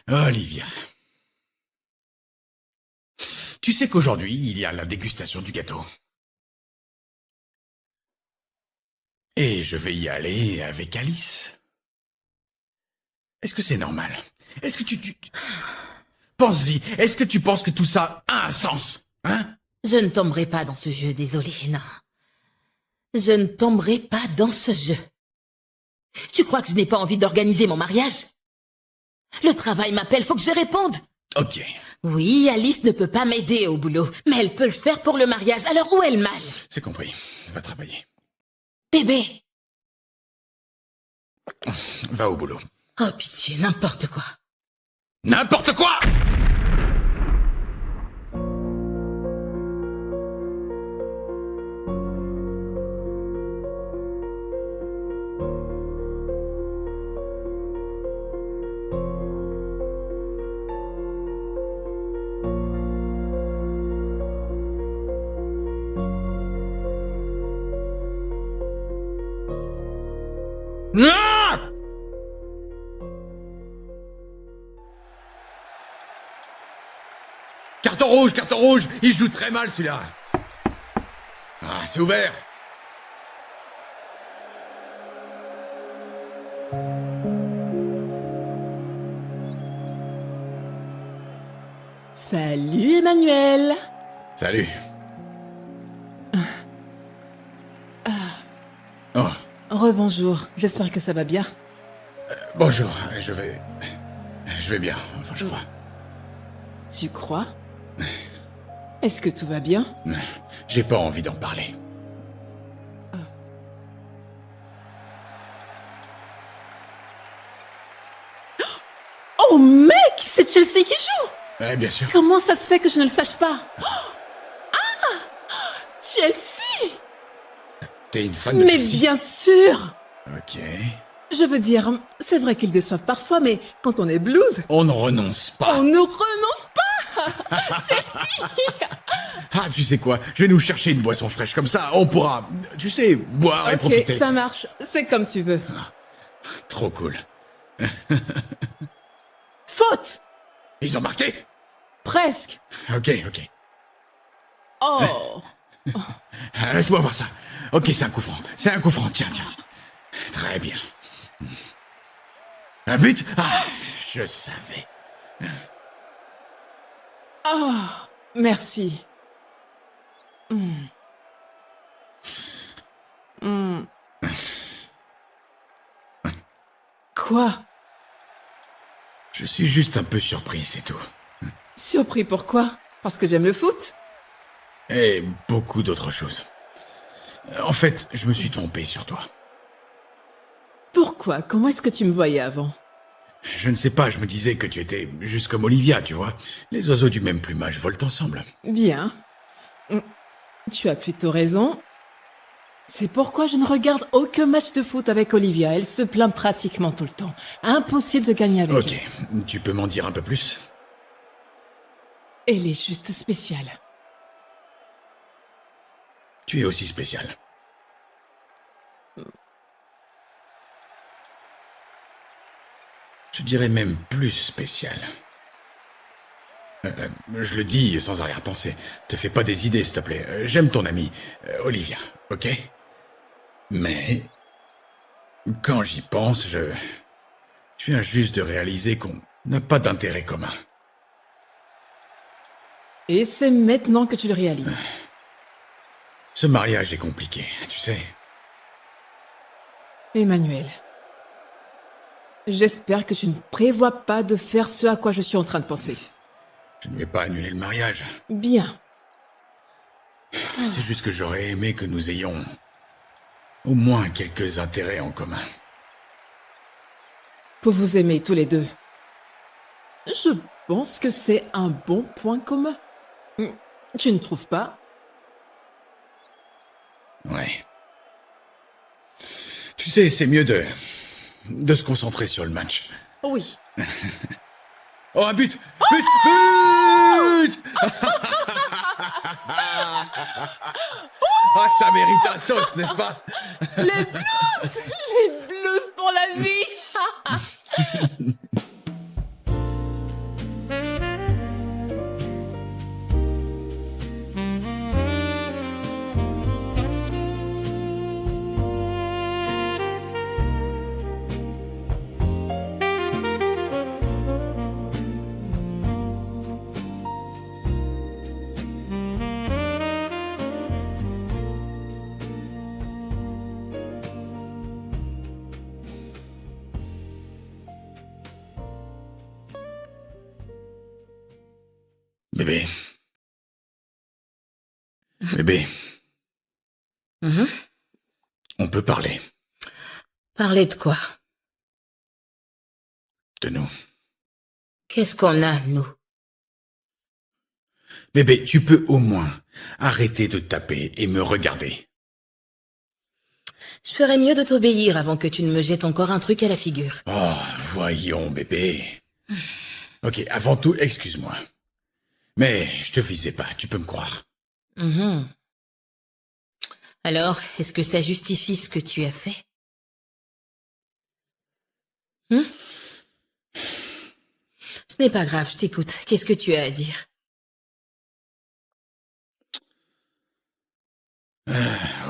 Olivia. Tu sais qu'aujourd'hui, il y a la dégustation du gâteau. Et je vais y aller avec Alice. Est-ce que c'est normal? Est-ce que tu... Pense-y, est-ce que tu penses que tout ça a un sens? Hein? Je ne tomberai pas dans ce jeu, désolé, non. Je ne tomberai pas dans ce jeu. Tu crois que je n'ai pas envie d'organiser mon mariage? Le travail m'appelle, faut que je réponde. Ok. Oui, Alice ne peut pas m'aider au boulot, mais elle peut le faire pour le mariage, alors où est le mal? C'est compris. Va travailler. Bébé! Va au boulot. Oh pitié, n'importe quoi. N'importe quoi! Ah! Carton rouge. Il joue très mal, celui-là. Ah, c'est ouvert. Salut Emmanuel. Salut. Oh, Rebonjour, j'espère que ça va bien. bonjour. Je vais bien, enfin, je crois. Tu crois? Est-ce que tout va bien? J'ai pas envie d'en parler. Oh mec, c'est Chelsea qui joue! Ouais, bien sûr. Comment ça se fait que je ne le sache pas? Ah! Chelsea! T'es une fan de Mais Chelsea? bien sûr! Ok. Je veux dire, c'est vrai qu'ils déçoivent parfois, mais quand on est blues, On ne renonce pas. on ne renonce pas! Ah, tu sais quoi? Je vais nous chercher une boisson fraîche, comme ça, on pourra, tu sais, boire et Ok, profiter. ça marche, c'est comme tu veux. Trop cool. Faute! Ils ont marqué? Presque! Ok. Oh! Ah, laisse-moi voir ça. Ok, c'est un coup franc. Tiens. Très bien. Un but? Ah, je savais. Oh! Merci. Quoi? Je suis juste un peu surpris, c'est tout. Surpris pourquoi? Parce que j'aime le foot? Et beaucoup d'autres choses. En fait, je me suis trompé sur toi. Pourquoi? Comment est-ce que tu me voyais avant? Je ne sais pas, je me disais que tu étais juste comme Olivia, tu vois. Les oiseaux du même plumage volent ensemble. Bien. Tu as plutôt raison. C'est pourquoi je ne regarde aucun match de foot avec Olivia. Elle se plaint pratiquement tout le temps. Impossible de gagner avec Ok, elle. tu peux m'en dire un peu plus? Elle est juste spéciale. Tu es aussi spécial. Je dirais même plus spécial. Je le dis sans arrière-pensée. Te fais pas des idées, s'il te plaît. J'aime ton amie, Olivia, ok? Mais... quand j'y pense, je viens juste de réaliser qu'on n'a pas d'intérêt commun. Et c'est maintenant que tu le réalises. Ce mariage est compliqué, tu sais. Emmanuel, j'espère que tu ne prévois pas de faire ce à quoi je suis en train de penser. Je ne vais pas annuler le mariage. Bien. C'est juste que j'aurais aimé que nous ayons au moins quelques intérêts en commun. Pour vous aimer tous les deux. Je pense que c'est un bon point commun. Tu ne trouves pas? Ouais. Tu sais, c'est mieux de se concentrer sur le match. Oui. Oh, un but! But! Ah, ça mérite un toast, n'est-ce pas? Les blues! Les blues pour la vie! Bébé. Bébé, Mhm. on peut parler Parler de quoi? de nous. Qu'est-ce qu'on a, nous? Bébé, tu peux au moins arrêter de taper et me regarder. Je ferais mieux de t'obéir avant que tu ne me jettes encore un truc à la figure. Oh, voyons, bébé. Ok, avant tout, excuse-moi. Mais je te visais pas, tu peux me croire. Mhm. Alors, est-ce que ça justifie ce que tu as fait? Ce n'est pas grave, je t'écoute. Qu'est-ce que tu as à dire?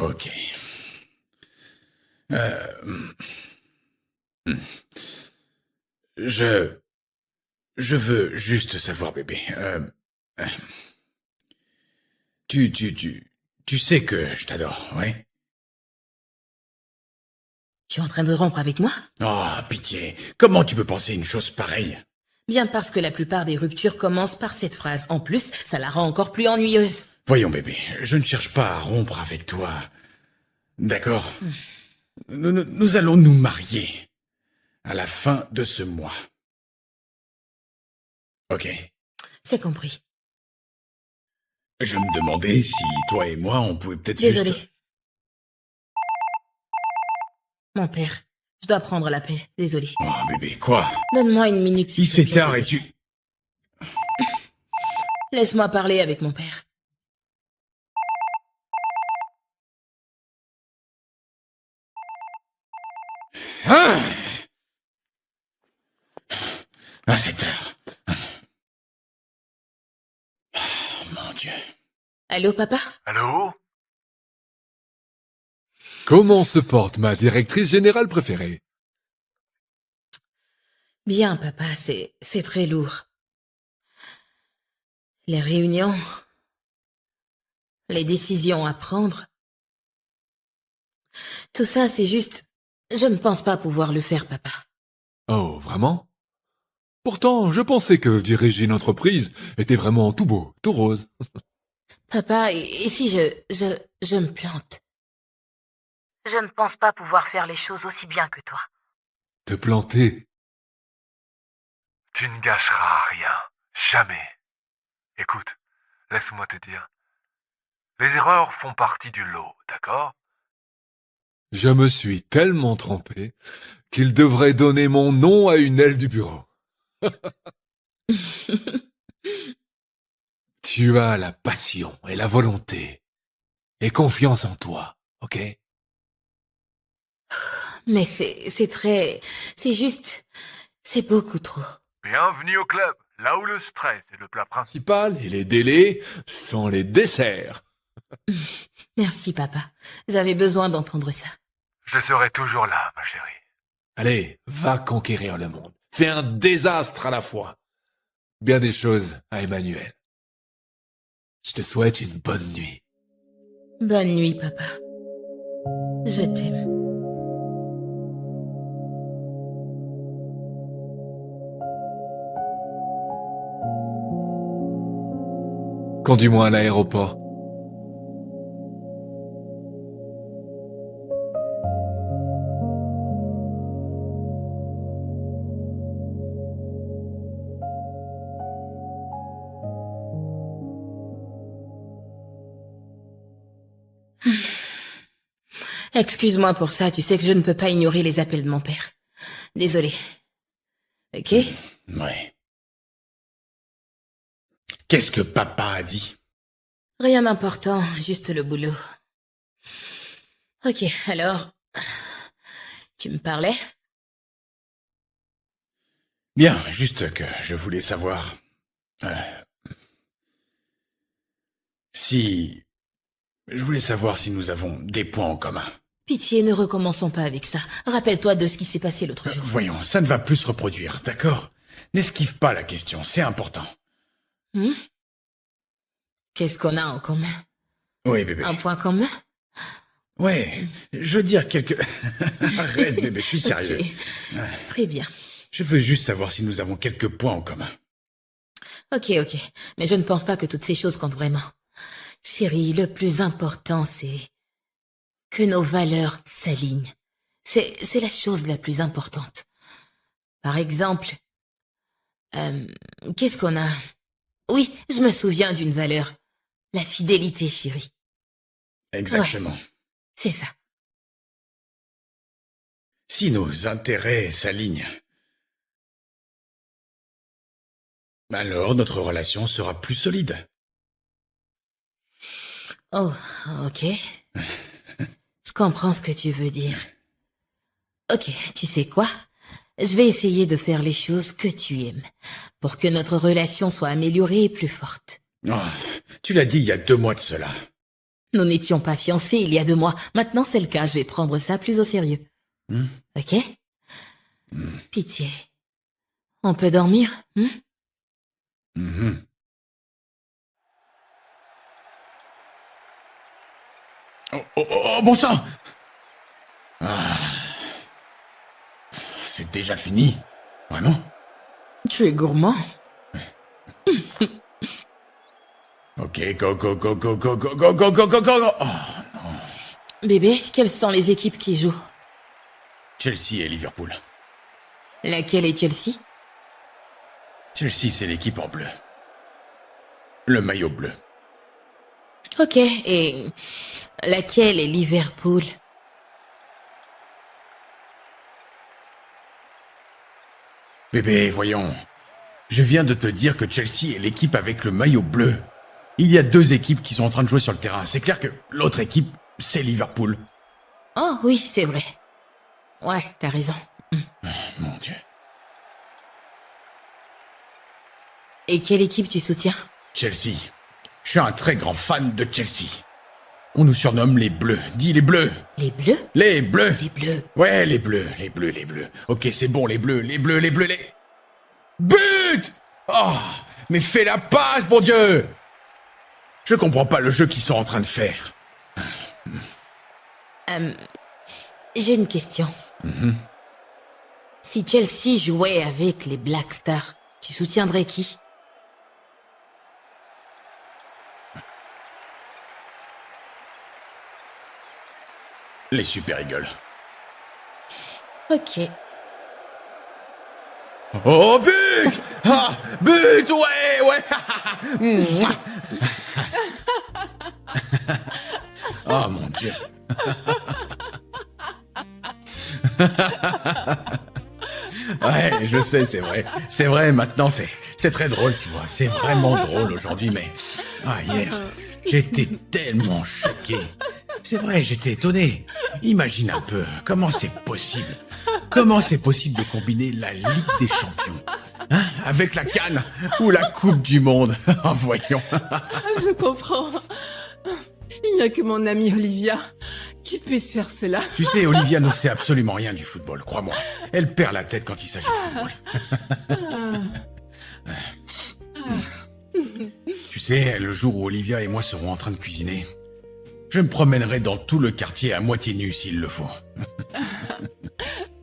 Ok. Je... Je veux juste savoir, bébé. Euh, tu sais que je t'adore, ouais? Tu es en train de rompre avec moi? Oh, pitié. Comment tu peux penser une chose pareille? Bien parce que la plupart des ruptures commencent par cette phrase. En plus, ça la rend encore plus ennuyeuse. Voyons, bébé, je ne cherche pas à rompre avec toi. D'accord? Nous allons nous marier à la fin de ce mois. Ok. C'est compris. Je me demandais si toi et moi, on pouvait peut-être Désolée. juste... Mon père, je dois prendre la paix. Désolée. Oh, bébé, quoi? Donne-moi une minute. s'il Il se te fait plaît, tard bébé. et tu... Laisse-moi parler avec mon père. Ah! À 7 heures. Oh, mon Dieu. Allô, papa? Allô? Comment se porte ma directrice générale préférée? Bien, papa, c'est très lourd. Les réunions, les décisions à prendre, tout ça, c'est juste... Je ne pense pas pouvoir le faire, papa. Oh, vraiment? Pourtant, je pensais que diriger une entreprise était vraiment tout beau, tout rose. Papa, et si je me plante? Je ne pense pas pouvoir faire les choses aussi bien que toi. Te planter? Tu ne gâcheras rien. Jamais. Écoute, laisse-moi te dire. Les erreurs font partie du lot, d'accord? Je me suis tellement trompé qu'il devrait donner mon nom à une aile du bureau. Tu as la passion et la volonté. Et confiance en toi, ok? Mais c'est très... C'est juste... C'est beaucoup trop. Bienvenue au club, là où le stress est le plat principal. Principal et les délais sont les desserts. Merci, papa. J'avais besoin d'entendre ça. Je serai toujours là, ma chérie. Allez, va conquérir le monde. Fais un désastre à la fois. Bien des choses à Emmanuel. Je te souhaite une bonne nuit. Bonne nuit, papa. Je t'aime. Conduis-moi à l'aéroport. Excuse-moi pour ça, tu sais que je ne peux pas ignorer les appels de mon père. Désolée. Ok? Ouais. Qu'est-ce que papa a dit? Rien d'important, juste le boulot. Ok, alors... Tu me parlais? Bien, juste que je voulais savoir... si... Je voulais savoir si nous avons des points en commun. Pitié, ne recommençons pas avec ça. Rappelle-toi de ce qui s'est passé l'autre jour. Voyons, ça ne va plus se reproduire, d'accord? N'esquive pas la question, c'est important. Hmm? Qu'est-ce qu'on a en commun? Oui, bébé. Un point commun? Ouais, je veux dire quelque... Arrête, bébé, je suis sérieux. Ok. Très bien. Je veux juste savoir si nous avons quelques points en commun. Ok. Mais je ne pense pas que toutes ces choses comptent vraiment. Chérie, le plus important, c'est que nos valeurs s'alignent. C'est la chose la plus importante. Par exemple, qu'est-ce qu'on a? Oui, je me souviens d'une valeur. La fidélité, chérie. Exactement. Ouais. C'est ça. Si nos intérêts s'alignent, alors notre relation sera plus solide. Oh, ok. Je comprends ce que tu veux dire. Ok, tu sais quoi? Je vais essayer de faire les choses que tu aimes, pour que notre relation soit améliorée et plus forte. Oh, tu l'as dit il y a 2 mois de cela. Nous n'étions pas fiancés il y a 2 mois. Maintenant, c'est le cas. Je vais prendre ça plus au sérieux. Hmm. Ok? Pitié. On peut dormir? Mhm. Oh, bon sang! Ah. C'est déjà fini. Vraiment? Tu es gourmand. Ok, go, go, go, go, go, go, go, go, go, go, go, go. Oh, Bébé, quelles sont les équipes qui jouent? Chelsea et Liverpool. Laquelle est Chelsea? Chelsea, c'est l'équipe en bleu. Le maillot bleu. Ok, et laquelle est Liverpool? Bébé, voyons. Je viens de te dire que Chelsea est l'équipe avec le maillot bleu. Il y a 2 équipes qui sont en train de jouer sur le terrain. C'est clair que l'autre équipe, c'est Liverpool. Oh oui, c'est vrai. Ouais, t'as raison. Mon Dieu. Et quelle équipe tu soutiens? Chelsea. Je suis un très grand fan de Chelsea. On nous surnomme les Bleus. Dis les Bleus. Les bleus? Les Bleus. Les bleus. Ouais, les Bleus, les Bleus, les Bleus. Ok, c'est bon, les Bleus, les Bleus, les Bleus, les... But! Oh, mais fais la passe, bon Dieu! Je comprends pas le jeu qu'ils sont en train de faire. J'ai une question. Si Chelsea jouait avec les Black Stars, tu soutiendrais qui? Les Super Eagles. Ok. Oh, but! Ah, but, ouais! Mouah. Oh, mon Dieu. Ouais, je sais, c'est vrai. C'est vrai, maintenant, c'est très drôle, tu vois. C'est vraiment drôle aujourd'hui, mais... Ah, hier, j'étais tellement choqué. C'est vrai, j'étais étonné. Imagine un peu, comment c'est possible? Comment c'est possible de combiner la Ligue des Champions, hein, avec la CAN ou la Coupe du Monde? Voyons. Je comprends. Il n'y a que mon amie Olivia qui puisse faire cela. Tu sais, Olivia ne sait absolument rien du football, crois-moi. Elle perd la tête quand il s'agit de football. Tu sais, le jour où Olivia et moi serons en train de cuisiner, je me promènerai dans tout le quartier à moitié nu s'il le faut.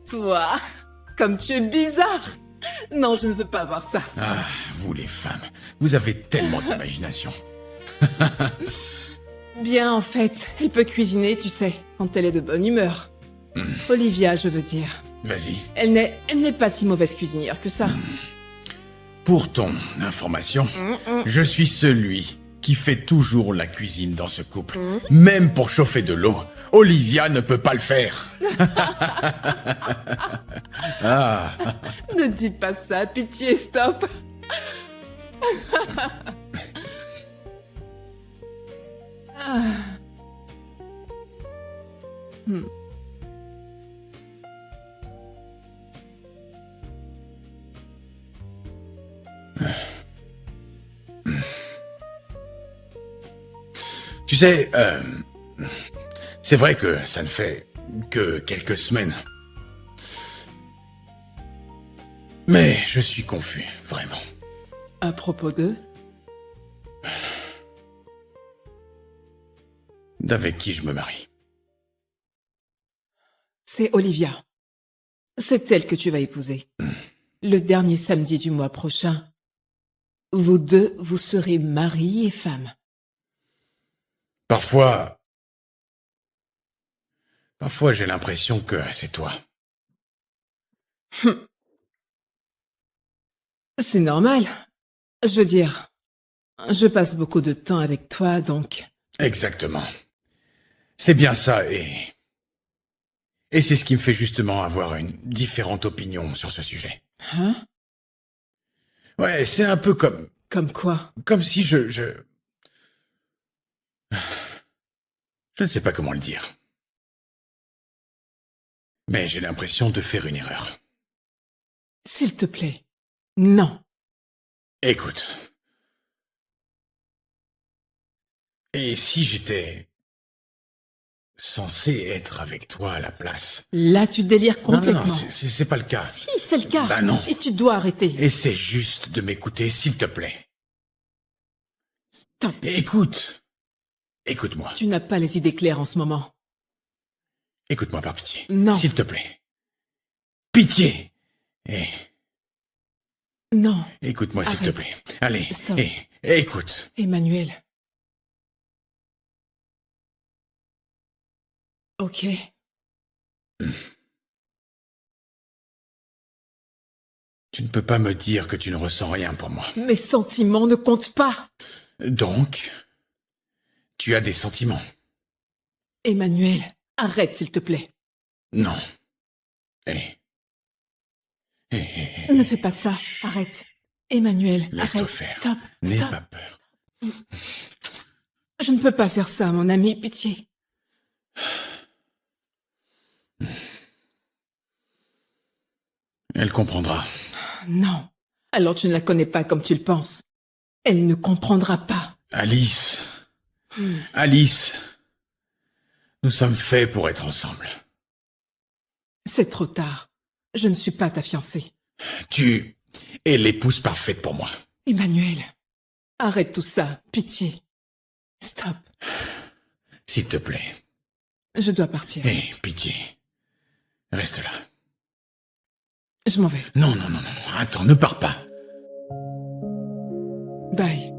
Toi, comme tu es bizarre. Non, je ne veux pas voir ça. Ah, vous les femmes, vous avez tellement d'imagination. Bien, en fait, elle peut cuisiner, tu sais, quand elle est de bonne humeur. Olivia, je veux dire. Vas-y. Elle n'est pas si mauvaise cuisinière que ça. Pour ton information, je suis celui qui fait toujours la cuisine dans ce couple. Même pour chauffer de l'eau, Olivia ne peut pas le faire. Ah. Ne dis pas ça, pitié, stop. Ah. Tu sais, c'est vrai que ça ne fait que quelques semaines. Mais je suis confus, vraiment. À propos d'eux, D'avec qui je me marie. c'est Olivia. C'est elle que tu vas épouser. Le dernier samedi du mois prochain. Vous deux, vous serez mari et femme. Parfois j'ai l'impression que c'est toi. C'est normal. Je veux dire, je passe beaucoup de temps avec toi, donc... Exactement. C'est bien ça, et c'est ce qui me fait justement avoir une différente opinion sur ce sujet. Hein? Ouais, c'est un peu comme... Comme quoi? Comme si je ne sais pas comment le dire. Mais j'ai l'impression de faire une erreur. S'il te plaît. Non. Écoute. Et si j'étais censé être avec toi à la place. Là, tu délires Non, complètement. non, c'est pas le cas. Si, c'est le cas. Bah non. Et tu dois arrêter. Essaie juste de m'écouter, s'il te plaît. Stop. Et écoute. Écoute-moi. Tu n'as pas les idées claires en ce moment. Écoute-moi par pitié. Non. S'il te plaît. Pitié. Et Non, écoute-moi, s'il te Arrête. plaît. Allez. Stop. Et écoute. Emmanuel. Ok. Tu ne peux pas me dire que tu ne ressens rien pour moi. Mes sentiments ne comptent pas. Donc, tu as des sentiments. Emmanuel, arrête s'il te plaît. Non. Et Ne fais pas ça. Arrête. Emmanuel, Laisse-toi arrête. faire. Stop. N'aie Stop. pas peur. Je ne peux pas faire ça, mon ami. Pitié. Elle comprendra. Non. Alors tu ne la connais pas comme tu le penses. Elle ne comprendra pas. Alice. Hmm. Alice. Nous sommes faits pour être ensemble. C'est trop tard. Je ne suis pas ta fiancée. Tu es l'épouse parfaite pour moi. Emmanuel, arrête tout ça. Pitié. Stop. S'il te plaît. Je dois partir. Pitié. Reste là. Je m'en vais. Non. Attends, ne pars pas. Bye.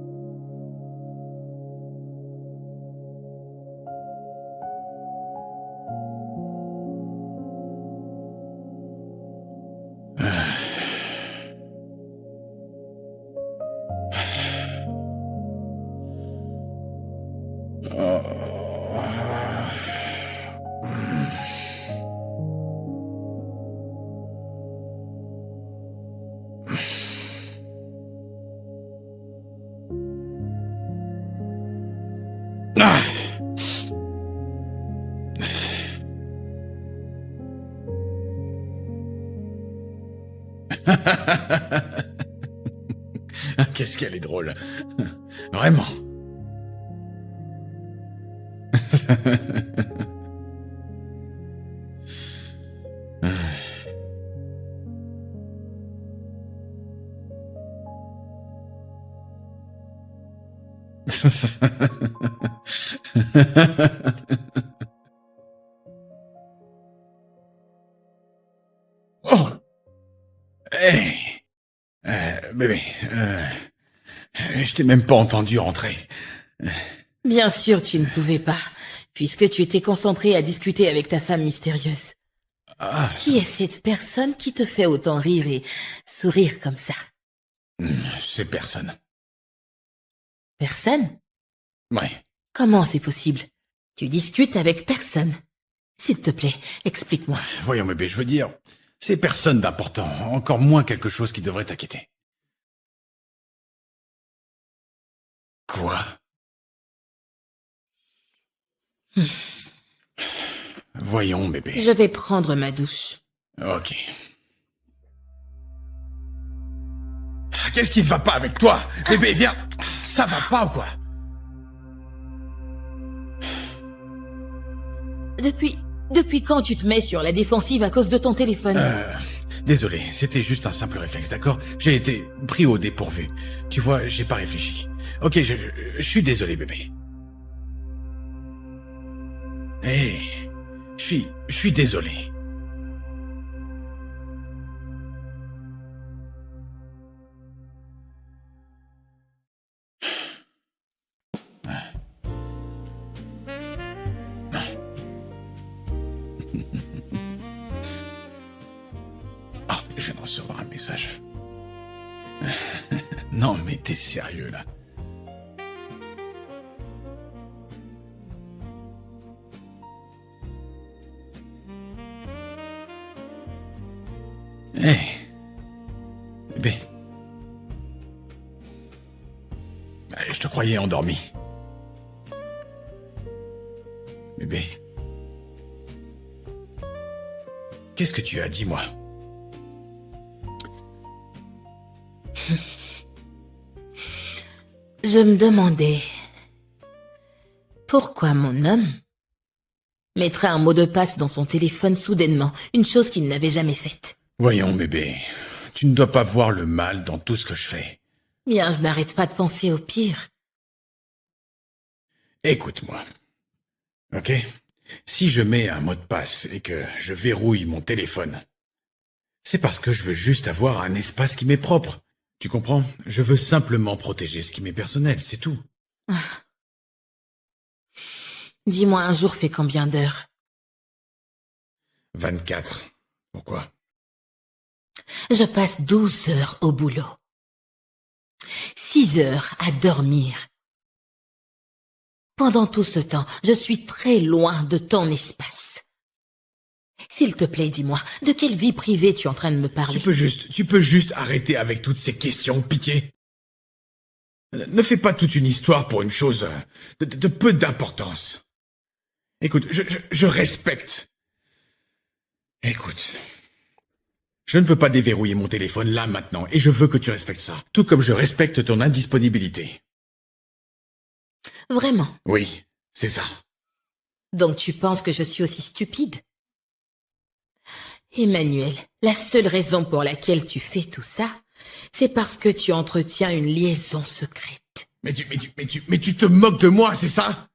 Qu'est-ce qu'elle est drôle. Vraiment. Oh. Hey. Bébé, je t'ai même pas entendu rentrer. Bien sûr, tu ne pouvais pas, puisque tu étais concentré à discuter avec ta femme mystérieuse. Ah, Qui est cette personne qui te fait autant rire et sourire comme ça? c'est personne. Personne? Ouais. Comment c'est possible? Tu discutes avec personne. S'il te plaît, explique-moi. Voyons, bébé, je veux dire, c'est personne d'important, encore moins quelque chose qui devrait t'inquiéter. Quoi? Voyons, bébé. Je vais prendre ma douche. Ok. Qu'est-ce qui ne va pas avec toi? Bébé, viens. Ça va pas ou quoi? Depuis quand tu te mets sur la défensive à cause de ton téléphone? Désolé, c'était juste un simple réflexe, d'accord? J'ai été pris au dépourvu. Tu vois, j'ai pas réfléchi. Ok, je suis désolé, bébé. Je suis désolé. Ah, je viens de recevoir un message. Non, mais t'es sérieux, là? Hé, bébé. Je te croyais endormi. Bébé. Qu'est-ce que tu as, dis-moi? Je me demandais pourquoi mon homme Mettrait un mot de passe dans son téléphone soudainement, une chose qu'il n'avait jamais faite. Voyons, bébé, tu ne dois pas voir le mal dans tout ce que je fais. Bien, je n'arrête pas de penser au pire. Écoute-moi, ok? Si je mets un mot de passe et que je verrouille mon téléphone, c'est parce que je veux juste avoir un espace qui m'est propre. Tu comprends? Je veux simplement protéger ce qui m'est personnel, c'est tout. Dis-moi, un jour fait combien d'heures? 24. Pourquoi? Je passe 12 heures au boulot. 6 heures à dormir. Pendant tout ce temps, je suis très loin de ton espace. S'il te plaît, dis-moi, de quelle vie privée tu es en train de me parler? Tu peux juste arrêter avec toutes ces questions, pitié. Ne fais pas toute une histoire pour une chose de peu d'importance. Écoute, je respecte. Écoute, je ne peux pas déverrouiller mon téléphone là maintenant, et je veux que tu respectes ça, tout comme je respecte ton indisponibilité. Vraiment? Oui, c'est ça. Donc tu penses que je suis aussi stupide? Emmanuel, la seule raison pour laquelle tu fais tout ça, c'est parce que tu entretiens une liaison secrète. Mais tu te moques de moi, c'est ça?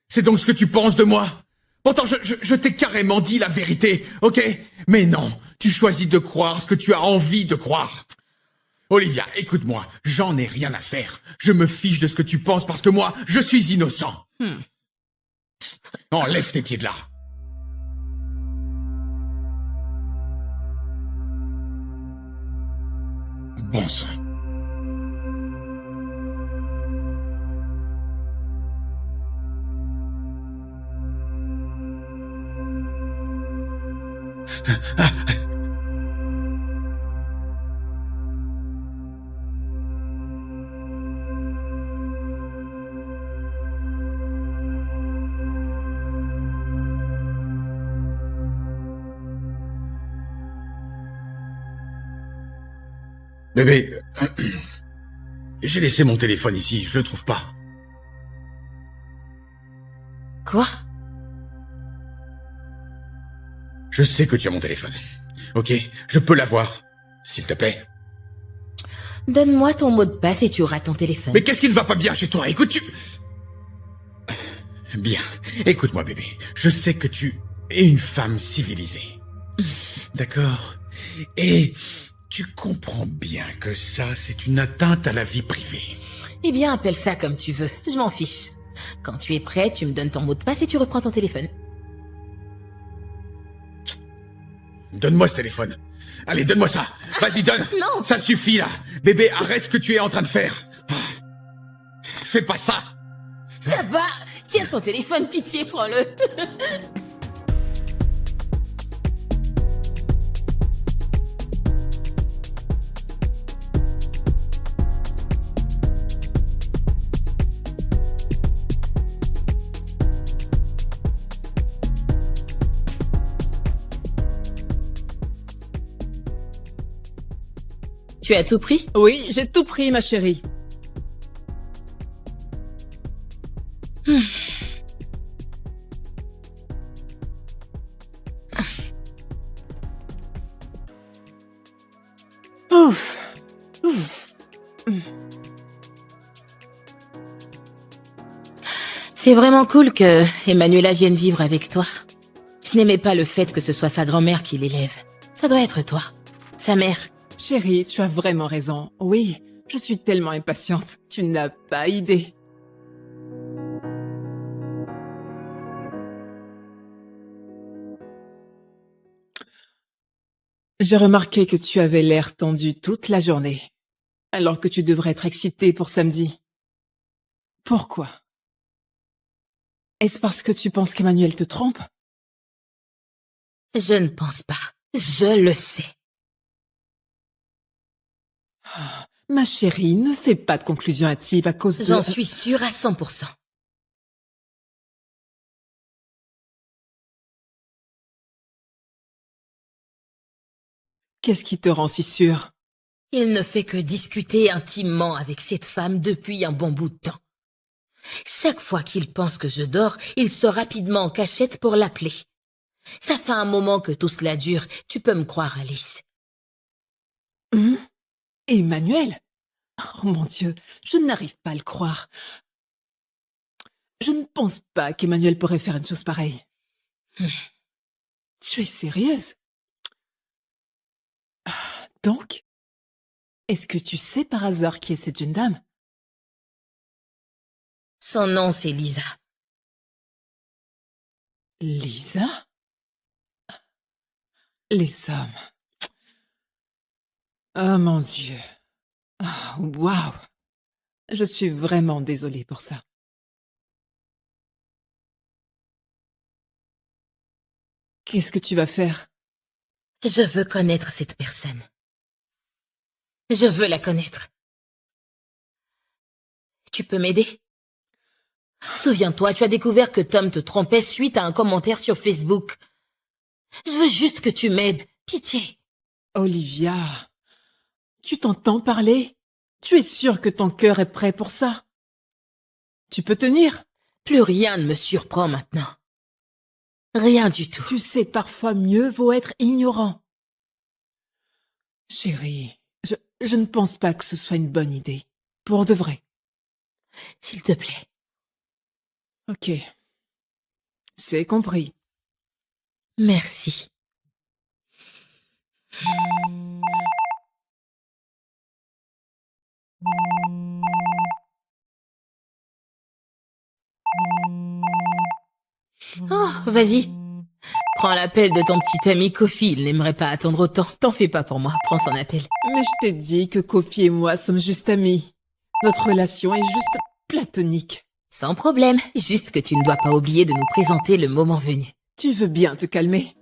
C'est donc ce que tu penses de moi? Pourtant, je t'ai carrément dit la vérité, ok? Mais non, tu choisis de croire ce que tu as envie de croire. Olivia, écoute-moi, j'en ai rien à faire. Je me fiche de ce que tu penses parce que moi, je suis innocent. Enlève tes pieds de là. Bon sang. Bébé, j'ai laissé mon téléphone ici, je le trouve pas. Quoi? Je sais que tu as mon téléphone. Ok, je peux l'avoir, s'il te plaît. Donne-moi ton mot de passe et tu auras ton téléphone. Mais qu'est-ce qui ne va pas bien chez toi? Écoute, Bien, écoute-moi bébé, je sais que tu es une femme civilisée. D'accord? Et tu comprends bien que ça, c'est une atteinte à la vie privée. Eh bien, appelle ça comme tu veux, je m'en fiche. Quand tu es prêt, tu me donnes ton mot de passe et tu reprends ton téléphone. Donne-moi ce téléphone. Allez, donne-moi ça. Vas-y, donne. Non. Ça suffit, là. Bébé, arrête ce que tu es en train de faire. Fais pas ça. Ça va. Tiens ton téléphone, pitié, prends-le. Tu as tout pris? Oui, j'ai tout pris, ma chérie. Ouf. C'est vraiment cool que Emmanuela vienne vivre avec toi. Je n'aimais pas le fait que ce soit sa grand-mère qui l'élève. Ça doit être toi, sa mère. Chérie, tu as vraiment raison. Oui, je suis tellement impatiente. Tu n'as pas idée. J'ai remarqué que tu avais l'air tendu toute la journée, alors que tu devrais être excitée pour samedi. Pourquoi? Est-ce parce que tu penses qu'Emmanuel te trompe? Je ne pense pas. Je le sais. Ah, ma chérie, ne fais pas de conclusion hâtive à cause de... J'en suis sûre à 100%. Qu'est-ce qui te rend si sûre? Il ne fait que discuter intimement avec cette femme depuis un bon bout de temps. Chaque fois qu'il pense que je dors, il sort rapidement en cachette pour l'appeler. Ça fait un moment que tout cela dure, tu peux me croire, Alice. Hum, Emmanuel? Oh mon Dieu, je n'arrive pas à le croire. Je ne pense pas qu'Emmanuel pourrait faire une chose pareille. Hmm. Tu es sérieuse? Donc, est-ce que tu sais par hasard qui est cette jeune dame? Son nom, c'est Lisa. Lisa? Les hommes. Oh mon Dieu. Waouh. Je suis vraiment désolée pour ça. Qu'est-ce que tu vas faire? Je veux connaître cette personne. Je veux la connaître. Tu peux m'aider? Souviens-toi, tu as découvert que Tom te trompait suite à un commentaire sur Facebook. Je veux juste que tu m'aides. Pitié. Olivia, tu t'entends parler? Tu es sûre que ton cœur est prêt pour ça? Tu peux tenir? Plus rien ne me surprend maintenant. Rien du tout. Tu sais, parfois mieux vaut être ignorant. Chérie, je ne pense pas que ce soit une bonne idée. Pour de vrai. S'il te plaît. Ok. C'est compris. Merci. Oh, vas-y. Prends l'appel de ton petit ami Kofi, il n'aimerait pas attendre autant. T'en fais pas pour moi, prends son appel. Mais je t'ai dit que Kofi et moi sommes juste amis. Notre relation est juste platonique. Sans problème, juste que tu ne dois pas oublier de nous présenter le moment venu. Tu veux bien te calmer?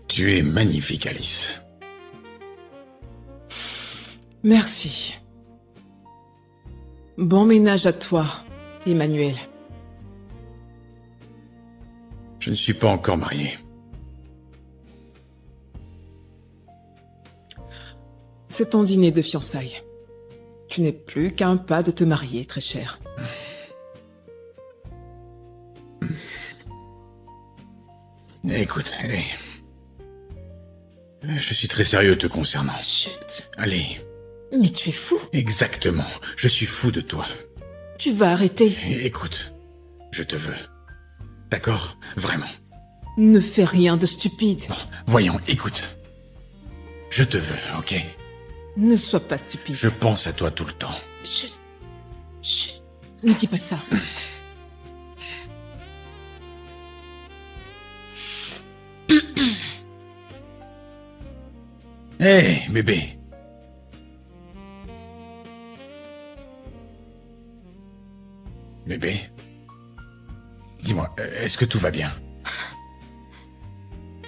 Tu es magnifique, Alice. Merci. Bon ménage à toi, Emmanuel. Je ne suis pas encore marié. C'est ton dîner de fiançailles. Tu n'es plus qu'à un pas de te marier, très cher. Écoute, je suis très sérieux te concernant. Chut. Allez, Mais tu es fou. exactement. Je suis fou de toi. Tu vas arrêter. Écoute, je te veux. D'accord? Vraiment. Ne fais rien de stupide. Bon, voyons, écoute. Je te veux, ok? Ne sois pas stupide. Je pense à toi tout le temps. Chut. Chut. Ne dis pas ça. Hé, bébé. Bébé. Dis-moi, est-ce que tout va bien?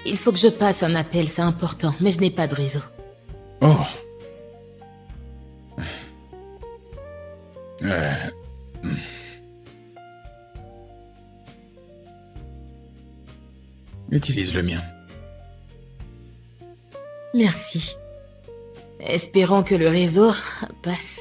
Il faut que je passe un appel, c'est important, mais je n'ai pas de réseau. Oh. Utilise le mien. Merci. Espérons que le réseau passe.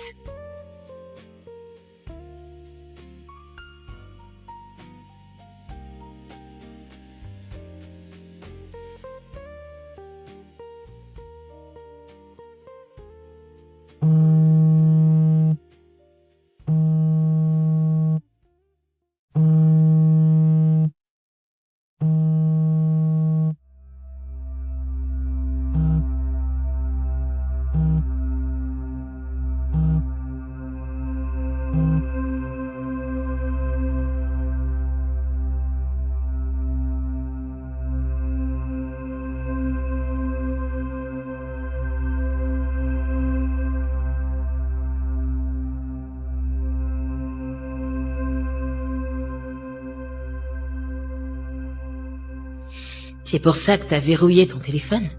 C'est pour ça que t'as verrouillé ton téléphone?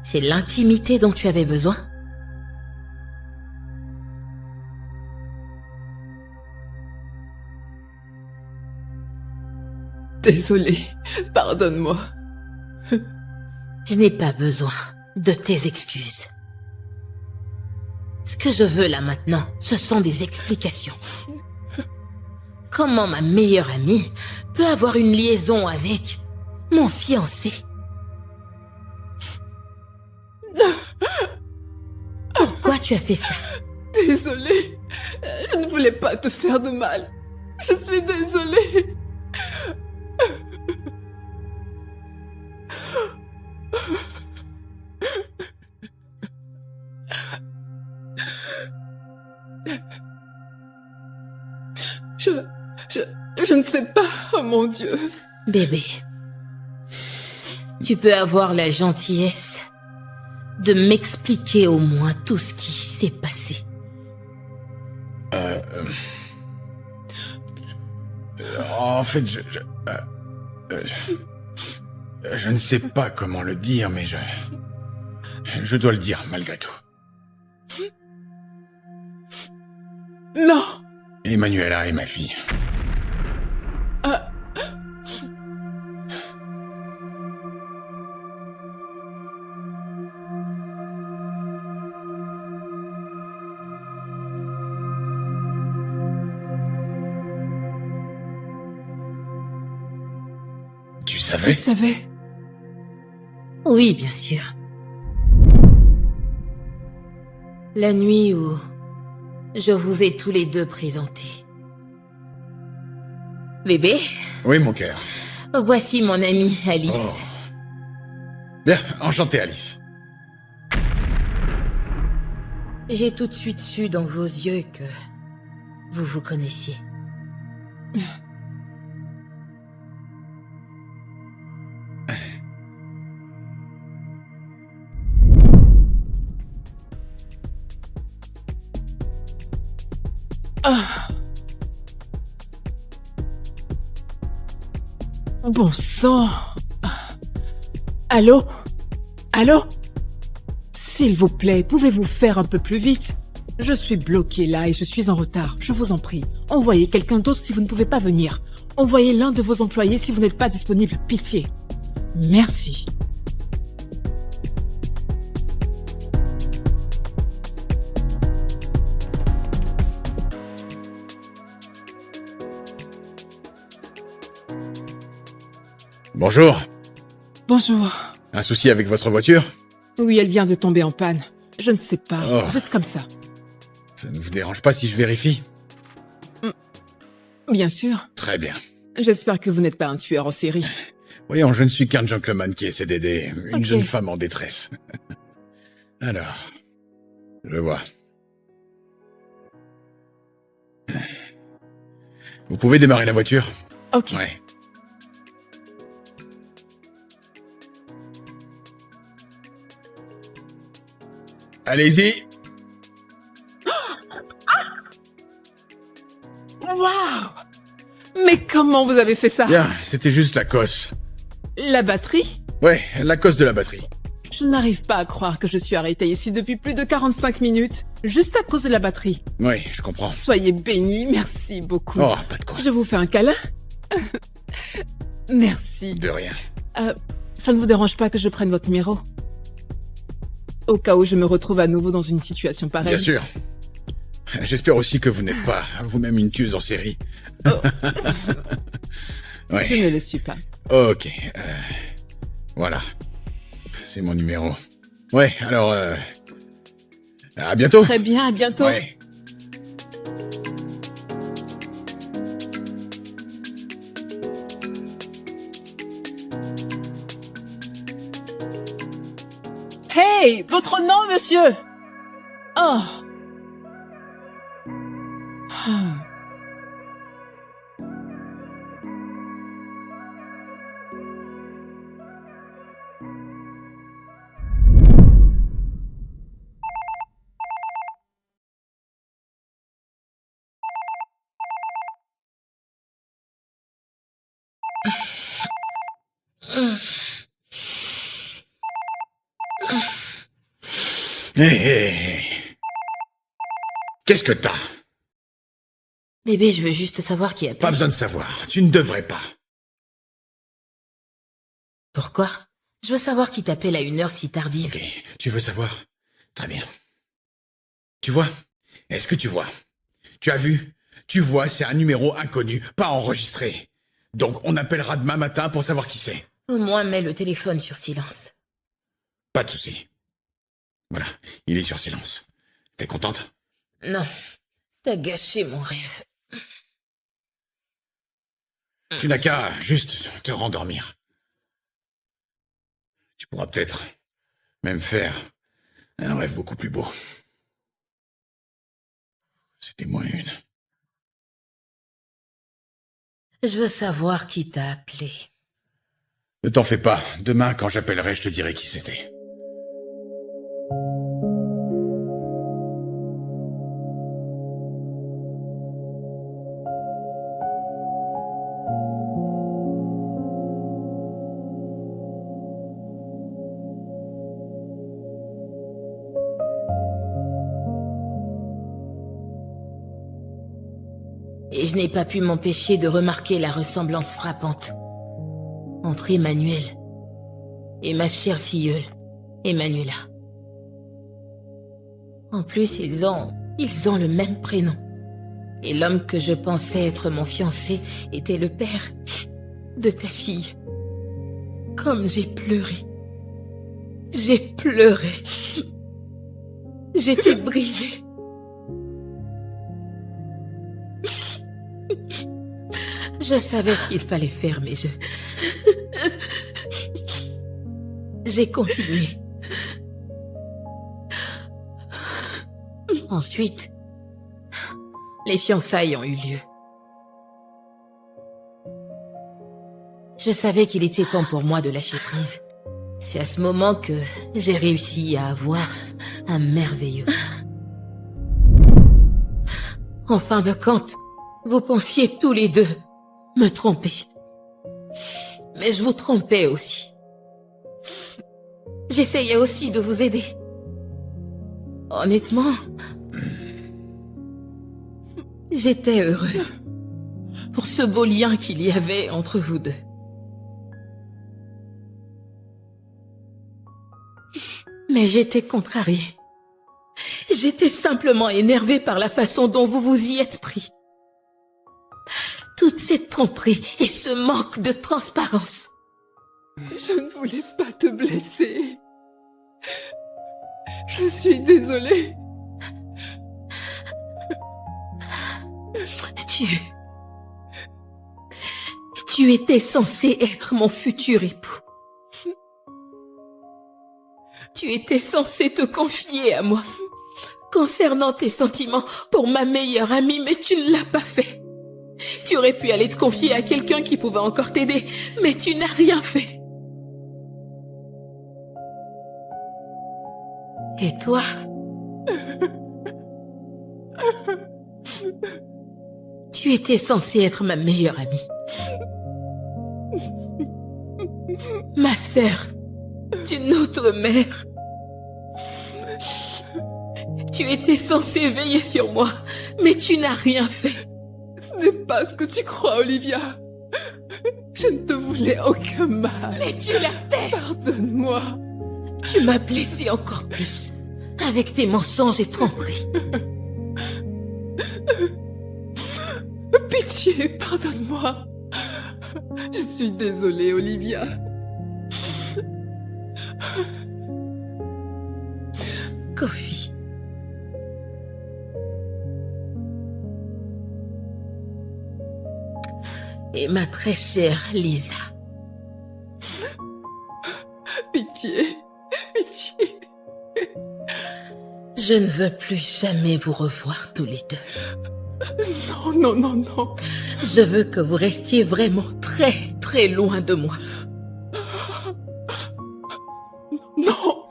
C'est l'intimité dont tu avais besoin? Désolée, pardonne-moi. Je n'ai pas besoin de tes excuses. Ce que je veux là maintenant, ce sont des explications. Comment ma meilleure amie peut avoir une liaison avec mon fiancé? Pourquoi tu as fait ça? Désolée, je ne voulais pas te faire de mal. Je suis désolée. Je ne sais pas, oh mon Dieu. Bébé, tu peux avoir la gentillesse de m'expliquer au moins tout ce qui s'est passé. En fait, je ne sais pas comment le dire, mais je dois le dire malgré tout. Non. Emanuela est ma fille. Tu savais? Tu savais? Oui, bien sûr. La nuit où je vous ai tous les deux présentés. Bébé, Oui, mon cœur. voici mon amie Alice. Oh. Bien, enchanté, Alice. J'ai tout de suite su dans vos yeux que vous vous connaissiez. Ah. Bon sang. Allô? Allô? S'il vous plaît, pouvez-vous faire un peu plus vite? Je suis bloquée là et je suis en retard. Je vous en prie. Envoyez quelqu'un d'autre si vous ne pouvez pas venir. Envoyez l'un de vos employés si vous n'êtes pas disponible. Pitié. Merci. Bonjour. Bonjour. Un souci avec votre voiture? Oui, elle vient de tomber en panne. Je ne sais pas. Oh. Juste comme ça. Ça ne vous dérange pas si je vérifie? Bien sûr. Très bien. J'espère que vous n'êtes pas un tueur en série. Voyons, je ne suis qu'un gentleman qui essaie d'aider une Ok. jeune femme en détresse. Alors, je vois. Vous pouvez démarrer la voiture? Ok. Ouais. Allez-y. Waouh! Mais comment vous avez fait ça? Bien, c'était juste la cosse. La batterie? Ouais, la cosse de la batterie. Je n'arrive pas à croire que je suis arrêtée ici depuis plus de 45 minutes, juste à cause de la batterie. Oui, je comprends. Soyez bénis, merci beaucoup. Oh, pas de quoi. Je vous fais un câlin? Merci. De rien. Ça ne vous dérange pas que je prenne votre numéro? Au cas où je me retrouve à nouveau dans une situation pareille. Bien sûr. J'espère aussi que vous n'êtes pas vous-même une tueuse en série. Je Ouais. ne le suis pas. Ok. Voilà. C'est mon numéro. Ouais, alors... à bientôt. Très bien, à bientôt. Ouais. Hey, votre nom, monsieur? Oh. Ah. Hé, hé, hé. Qu'est-ce que t'as? Bébé, je veux juste savoir qui appelle. Pas besoin de savoir. Tu ne devrais pas. Pourquoi? Je veux savoir qui t'appelle à une heure si tardive. Ok, tu veux savoir? Très bien. Tu vois? Est-ce que tu vois? Tu as vu? Tu vois, c'est un numéro inconnu, pas enregistré. Donc on appellera demain matin pour savoir qui c'est. Au moins, mets le téléphone sur silence. Pas de souci. Voilà, il est sur silence. T'es contente? Non, t'as gâché mon rêve. Tu n'as qu'à juste te rendormir. Tu pourras peut-être même faire un rêve beaucoup plus beau. C'était moins une. Je veux savoir qui t'a appelé. Ne t'en fais pas. Demain, quand j'appellerai, je te dirai qui c'était. Et je n'ai pas pu m'empêcher de remarquer la ressemblance frappante entre Emmanuel et ma chère filleule, Emmanuela. En plus, ils ont le même prénom. Et l'homme que je pensais être mon fiancé était le père de ta fille. Comme j'ai pleuré. J'ai pleuré. J'étais brisée. Je savais ce qu'il fallait faire, mais j'ai continué. Ensuite, les fiançailles ont eu lieu. Je savais qu'il était temps pour moi de lâcher prise. C'est à ce moment que j'ai réussi à avoir un merveilleux. En fin de compte, vous pensiez tous les deux me tromper. Mais je vous trompais aussi. J'essayais aussi de vous aider. Honnêtement, j'étais heureuse pour ce beau lien qu'il y avait entre vous deux. Mais j'étais contrariée. J'étais simplement énervée par la façon dont vous vous y êtes pris. Toute cette tromperie et ce manque de transparence. Je ne voulais pas te blesser. Je suis désolée. Tu étais censé être mon futur époux. Tu étais censé te confier à moi concernant tes sentiments pour ma meilleure amie, mais tu ne l'as pas fait. Tu aurais pu aller te confier à quelqu'un qui pouvait encore t'aider, mais tu n'as rien fait. Et toi? Tu étais censée être ma meilleure amie. Ma sœur d'une autre mère. Tu étais censée veiller sur moi, mais tu n'as rien fait. Ce n'est pas ce que tu crois, Olivia. Je ne te voulais aucun mal. Mais tu l'as fait. Pardonne-moi. Tu m'as blessée encore plus, avec tes mensonges et tromperies. Pitié, pardonne-moi. Je suis désolée, Olivia. Kofi. Et ma très chère Lisa. Pitié, pitié. Je ne veux plus jamais vous revoir tous les deux. Non, non, non, non. Je veux que vous restiez vraiment très, très loin de moi. Non.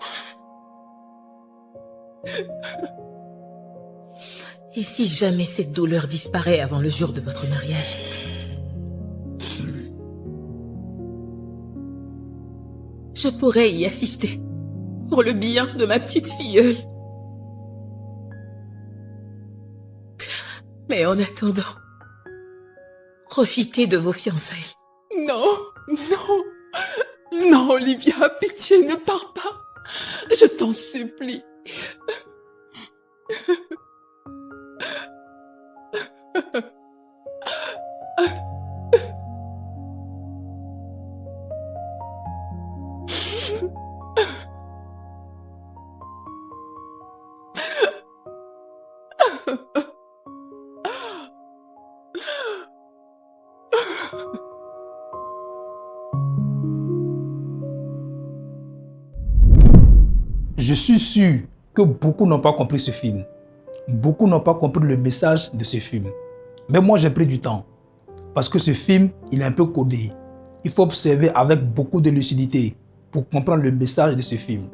Et si jamais cette douleur disparaît avant le jour de votre mariage, je pourrais y assister. Pour le bien de ma petite filleule. Mais en attendant, profitez de vos fiançailles. Non, non, non, Olivia, pitié, ne pars pas. Je t'en supplie. Je suis sûr que beaucoup n'ont pas compris ce film. Beaucoup n'ont pas compris le message de ce film. Mais moi, j'ai pris du temps. Parce que ce film, il est un peu codé. Il faut observer avec beaucoup de lucidité pour comprendre le message de ce film.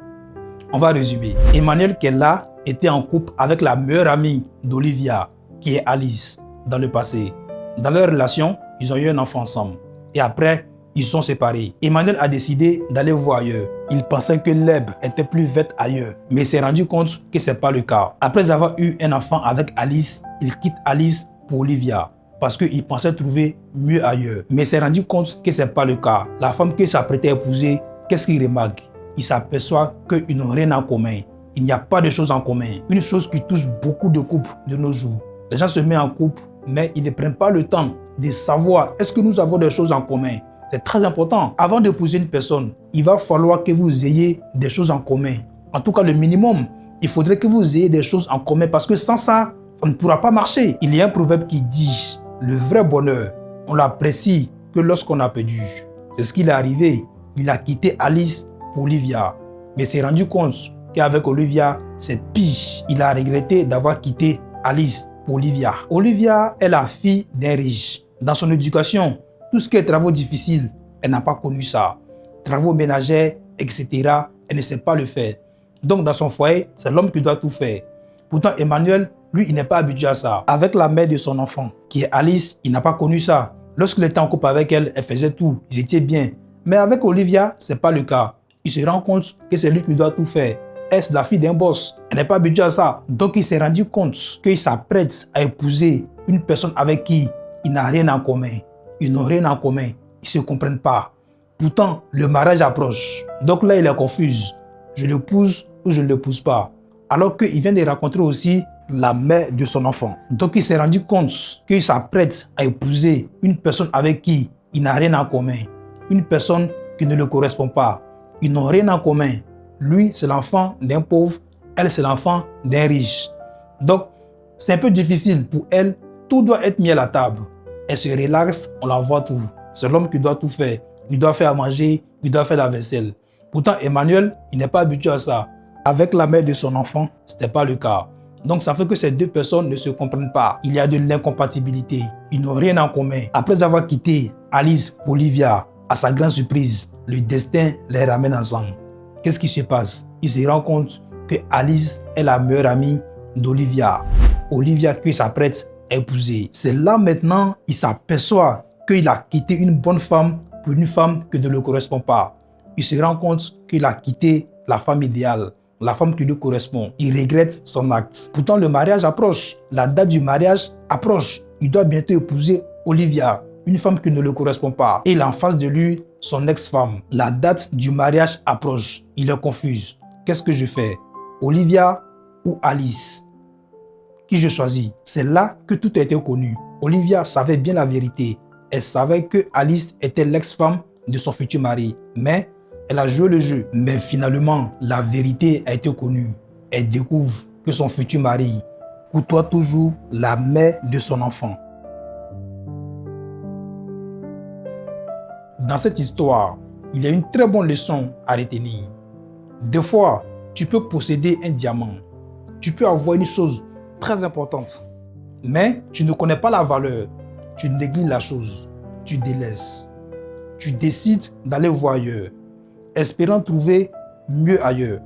On va résumer. Emmanuel Kella était en couple avec la meilleure amie d'Olivia, qui est Alice, dans le passé. Dans leur relation, ils ont eu un enfant ensemble. Et après, ils sont séparés. Emmanuel a décidé d'aller voir ailleurs. Il pensait que l'herbe était plus verte ailleurs, mais il s'est rendu compte que ce n'est pas le cas. Après avoir eu un enfant avec Alice, il quitte Alice pour Olivia parce qu'il pensait trouver mieux ailleurs. Mais il s'est rendu compte que ce n'est pas le cas. La femme qu'il s'apprêtait à épouser, qu'est-ce qu'il remarque? Il s'aperçoit qu'ils n'ont rien en commun. Il n'y a pas de choses en commun. Une chose qui touche beaucoup de couples de nos jours. Les gens se mettent en couple, mais ils ne prennent pas le temps de savoir est-ce que nous avons des choses en commun. C'est très important. Avant d'épouser une personne, il va falloir que vous ayez des choses en commun. En tout cas, le minimum, il faudrait que vous ayez des choses en commun parce que sans ça, ça ne pourra pas marcher. Il y a un proverbe qui dit, le vrai bonheur, on l'apprécie que lorsqu'on a perdu. C'est ce qu'il est arrivé. Il a quitté Alice pour Olivia, mais s'est rendu compte qu'avec Olivia, c'est pire. Il a regretté d'avoir quitté Alice pour Olivia. Olivia est la fille d'un riche. Dans son éducation, tout ce qui est travaux difficiles, elle n'a pas connu ça. Travaux ménagers, etc., elle ne sait pas le faire. Donc dans son foyer, c'est l'homme qui doit tout faire. Pourtant Emmanuel, lui, il n'est pas habitué à ça. Avec la mère de son enfant, qui est Alice, il n'a pas connu ça. Lorsqu'il était en couple avec elle, elle faisait tout, ils étaient bien. Mais avec Olivia, ce n'est pas le cas. Il se rend compte que c'est lui qui doit tout faire. Elle, est la fille d'un boss. Elle n'est pas habituée à ça. Donc il s'est rendu compte qu'il s'apprête à épouser une personne avec qui il n'a rien en commun. Ils n'ont rien en commun. Ils ne se comprennent pas. Pourtant, le mariage approche. Donc là, il est confus. Je l'épouse ou je ne l'épouse pas. Alors qu'il vient de rencontrer aussi la mère de son enfant. Donc il s'est rendu compte qu'il s'apprête à épouser une personne avec qui il n'a rien en commun. Une personne qui ne le correspond pas. Ils n'ont rien en commun. Lui, c'est l'enfant d'un pauvre. Elle, c'est l'enfant d'un riche. Donc, c'est un peu difficile pour elle. Tout doit être mis à la table. Elle se relaxe, on l'envoie tout. C'est l'homme qui doit tout faire. Il doit faire à manger, il doit faire la vaisselle. Pourtant, Emmanuel, il n'est pas habitué à ça. Avec la mère de son enfant, ce n'était pas le cas. Donc, ça fait que ces deux personnes ne se comprennent pas. Il y a de l'incompatibilité. Ils n'ont rien en commun. Après avoir quitté Alice pour Olivia, à sa grande surprise, le destin les ramène ensemble. Qu'est-ce qui se passe? Il se rend compte que Alice est la meilleure amie d'Olivia. Olivia qui s'apprête à épouser. C'est là maintenant, il s'aperçoit qu'il a quitté une bonne femme pour une femme qui ne le correspond pas. Il se rend compte qu'il a quitté la femme idéale, la femme qui lui correspond. Il regrette son acte. Pourtant, le mariage approche. La date du mariage approche. Il doit bientôt épouser Olivia, une femme qui ne le correspond pas. Et il a en face de lui son ex-femme. La date du mariage approche. Il est confus. Qu'est-ce que je fais? Olivia ou Alice? Qui je choisis? C'est là que tout a été connu. Olivia savait bien la vérité. Elle savait que Alice était l'ex-femme de son futur mari. Mais elle a joué le jeu. Mais finalement, la vérité a été connue. Elle découvre que son futur mari côtoie toujours la mère de son enfant. Dans cette histoire, il y a une très bonne leçon à retenir. Des fois, tu peux posséder un diamant. Tu peux avoir une chose très importante. Mais tu ne connais pas la valeur. Tu négliges la chose. Tu délaisses. Tu décides d'aller voir ailleurs, espérant trouver mieux ailleurs.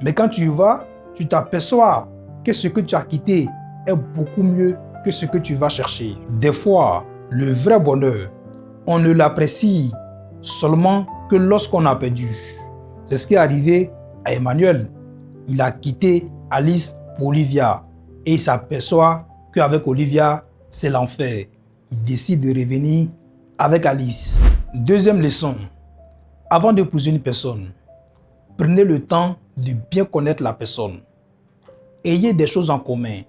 Mais quand tu y vas, tu t'aperçois que ce que tu as quitté est beaucoup mieux que ce que tu vas chercher. Des fois, le vrai bonheur, on ne l'apprécie seulement que lorsqu'on a perdu. C'est ce qui est arrivé à Emmanuel. Il a quitté Alice pour Olivia et il s'aperçoit qu'avec Olivia, c'est l'enfer. Il décide de revenir avec Alice. Deuxième leçon. Avant d'épouser une personne, prenez le temps de bien connaître la personne. Ayez des choses en commun.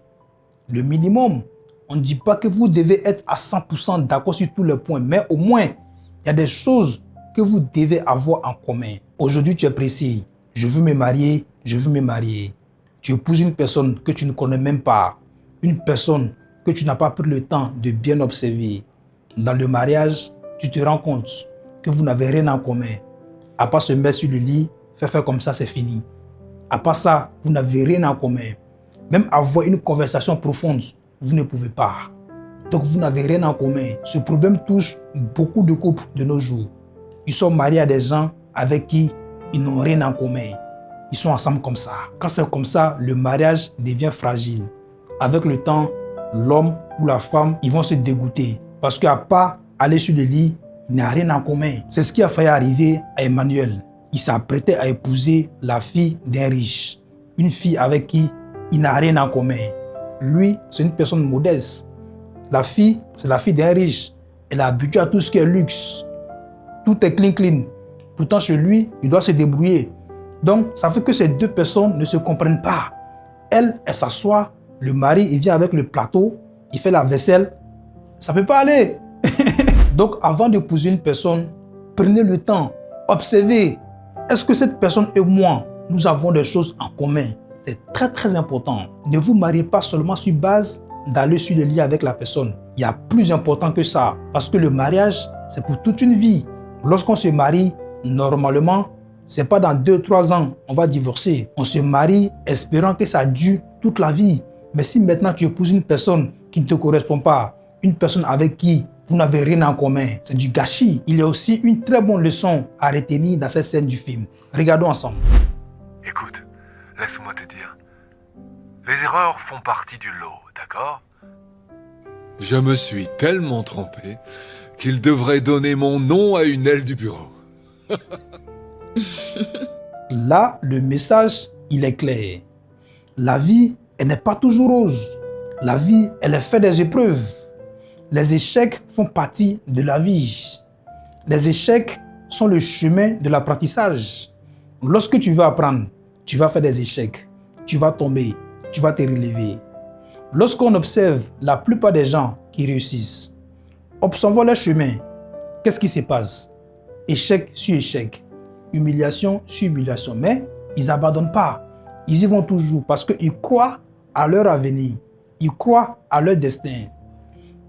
Le minimum, on ne dit pas que vous devez être à 100% d'accord sur tous les points, mais au moins, il y a des choses que vous devez avoir en commun. Aujourd'hui, tu es pressé. Je veux me marier, je veux me marier. Tu épouses une personne que tu ne connais même pas. Une personne que tu n'as pas pris le temps de bien observer. Dans le mariage, tu te rends compte que vous n'avez rien en commun. À part se mettre sur le lit, faire comme ça, c'est fini. À part ça, vous n'avez rien en commun. Même avoir une conversation profonde, vous ne pouvez pas. Donc vous n'avez rien en commun. Ce problème touche beaucoup de couples de nos jours. Ils sont mariés à des gens avec qui ils n'ont rien en commun. Ils sont ensemble comme ça. Quand c'est comme ça, le mariage devient fragile. Avec le temps, l'homme ou la femme, ils vont se dégoûter. Parce qu'à part aller sur le lit, il n'y a rien en commun. C'est ce qui a failli arriver à Emmanuel. Il s'apprêtait à épouser la fille d'un riche. Une fille avec qui il n'a rien en commun. Lui, c'est une personne modeste. La fille, c'est la fille d'un riche. Elle est habituée à tout ce qui est luxe. Tout est clean. Pourtant, chez lui, il doit se débrouiller. Donc, ça fait que ces deux personnes ne se comprennent pas. Elle s'assoit. Le mari, il vient avec le plateau. Il fait la vaisselle. Ça ne peut pas aller. Donc, avant d'épouser une personne, prenez le temps. Observez. Est-ce que cette personne et moi, nous avons des choses en commun? C'est très, très important. Ne vous mariez pas seulement sur base d'aller sur le lit avec la personne. Il y a plus important que ça. Parce que le mariage, c'est pour toute une vie. Lorsqu'on se marie, normalement, c'est pas dans 2-3 ans, on va divorcer. On se marie espérant que ça dure toute la vie. Mais si maintenant tu épouses une personne qui ne te correspond pas, une personne avec qui vous n'avez rien en commun, c'est du gâchis. Il y a aussi une très bonne leçon à retenir dans cette scène du film. Regardons ensemble. Écoute, laisse-moi te dire. Les erreurs font partie du lot, d'accord? Je me suis tellement trompé qu'il devrait donner mon nom à une aile du bureau. Là, le message, il est clair. La vie, elle n'est pas toujours rose. La vie, elle est faite des épreuves. Les échecs font partie de la vie. Les échecs sont le chemin de l'apprentissage. Lorsque tu vas apprendre, tu vas faire des échecs. Tu vas tomber, tu vas te relever. Lorsqu'on observe la plupart des gens qui réussissent, observons leur chemin. Qu'est-ce qui se passe? Échec sur échec, humiliation sur humiliation. Mais ils n'abandonnent pas. Ils y vont toujours parce qu'ils croient à leur avenir. Ils croient à leur destin.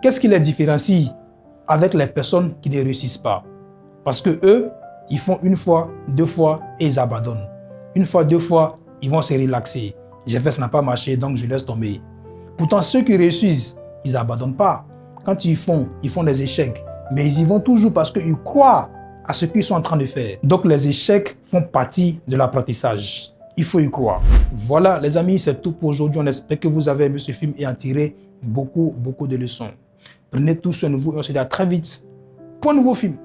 Qu'est-ce qui les différencie avec les personnes qui ne réussissent pas? Parce que eux, ils font une fois, 2 fois et ils abandonnent. Une fois, 2 fois, ils vont se relaxer. J'ai fait, ça n'a pas marché, donc je laisse tomber. Pourtant, ceux qui réussissent, ils n'abandonnent pas. Quand ils font des échecs. Mais ils y vont toujours parce qu'ils croient à ce qu'ils sont en train de faire. Donc les échecs font partie de l'apprentissage. Il faut y croire. Voilà les amis, c'est tout pour aujourd'hui. On espère que vous avez aimé ce film et en tiré beaucoup de leçons. Prenez tout soin de vous et on se dit à très vite pour un nouveau film.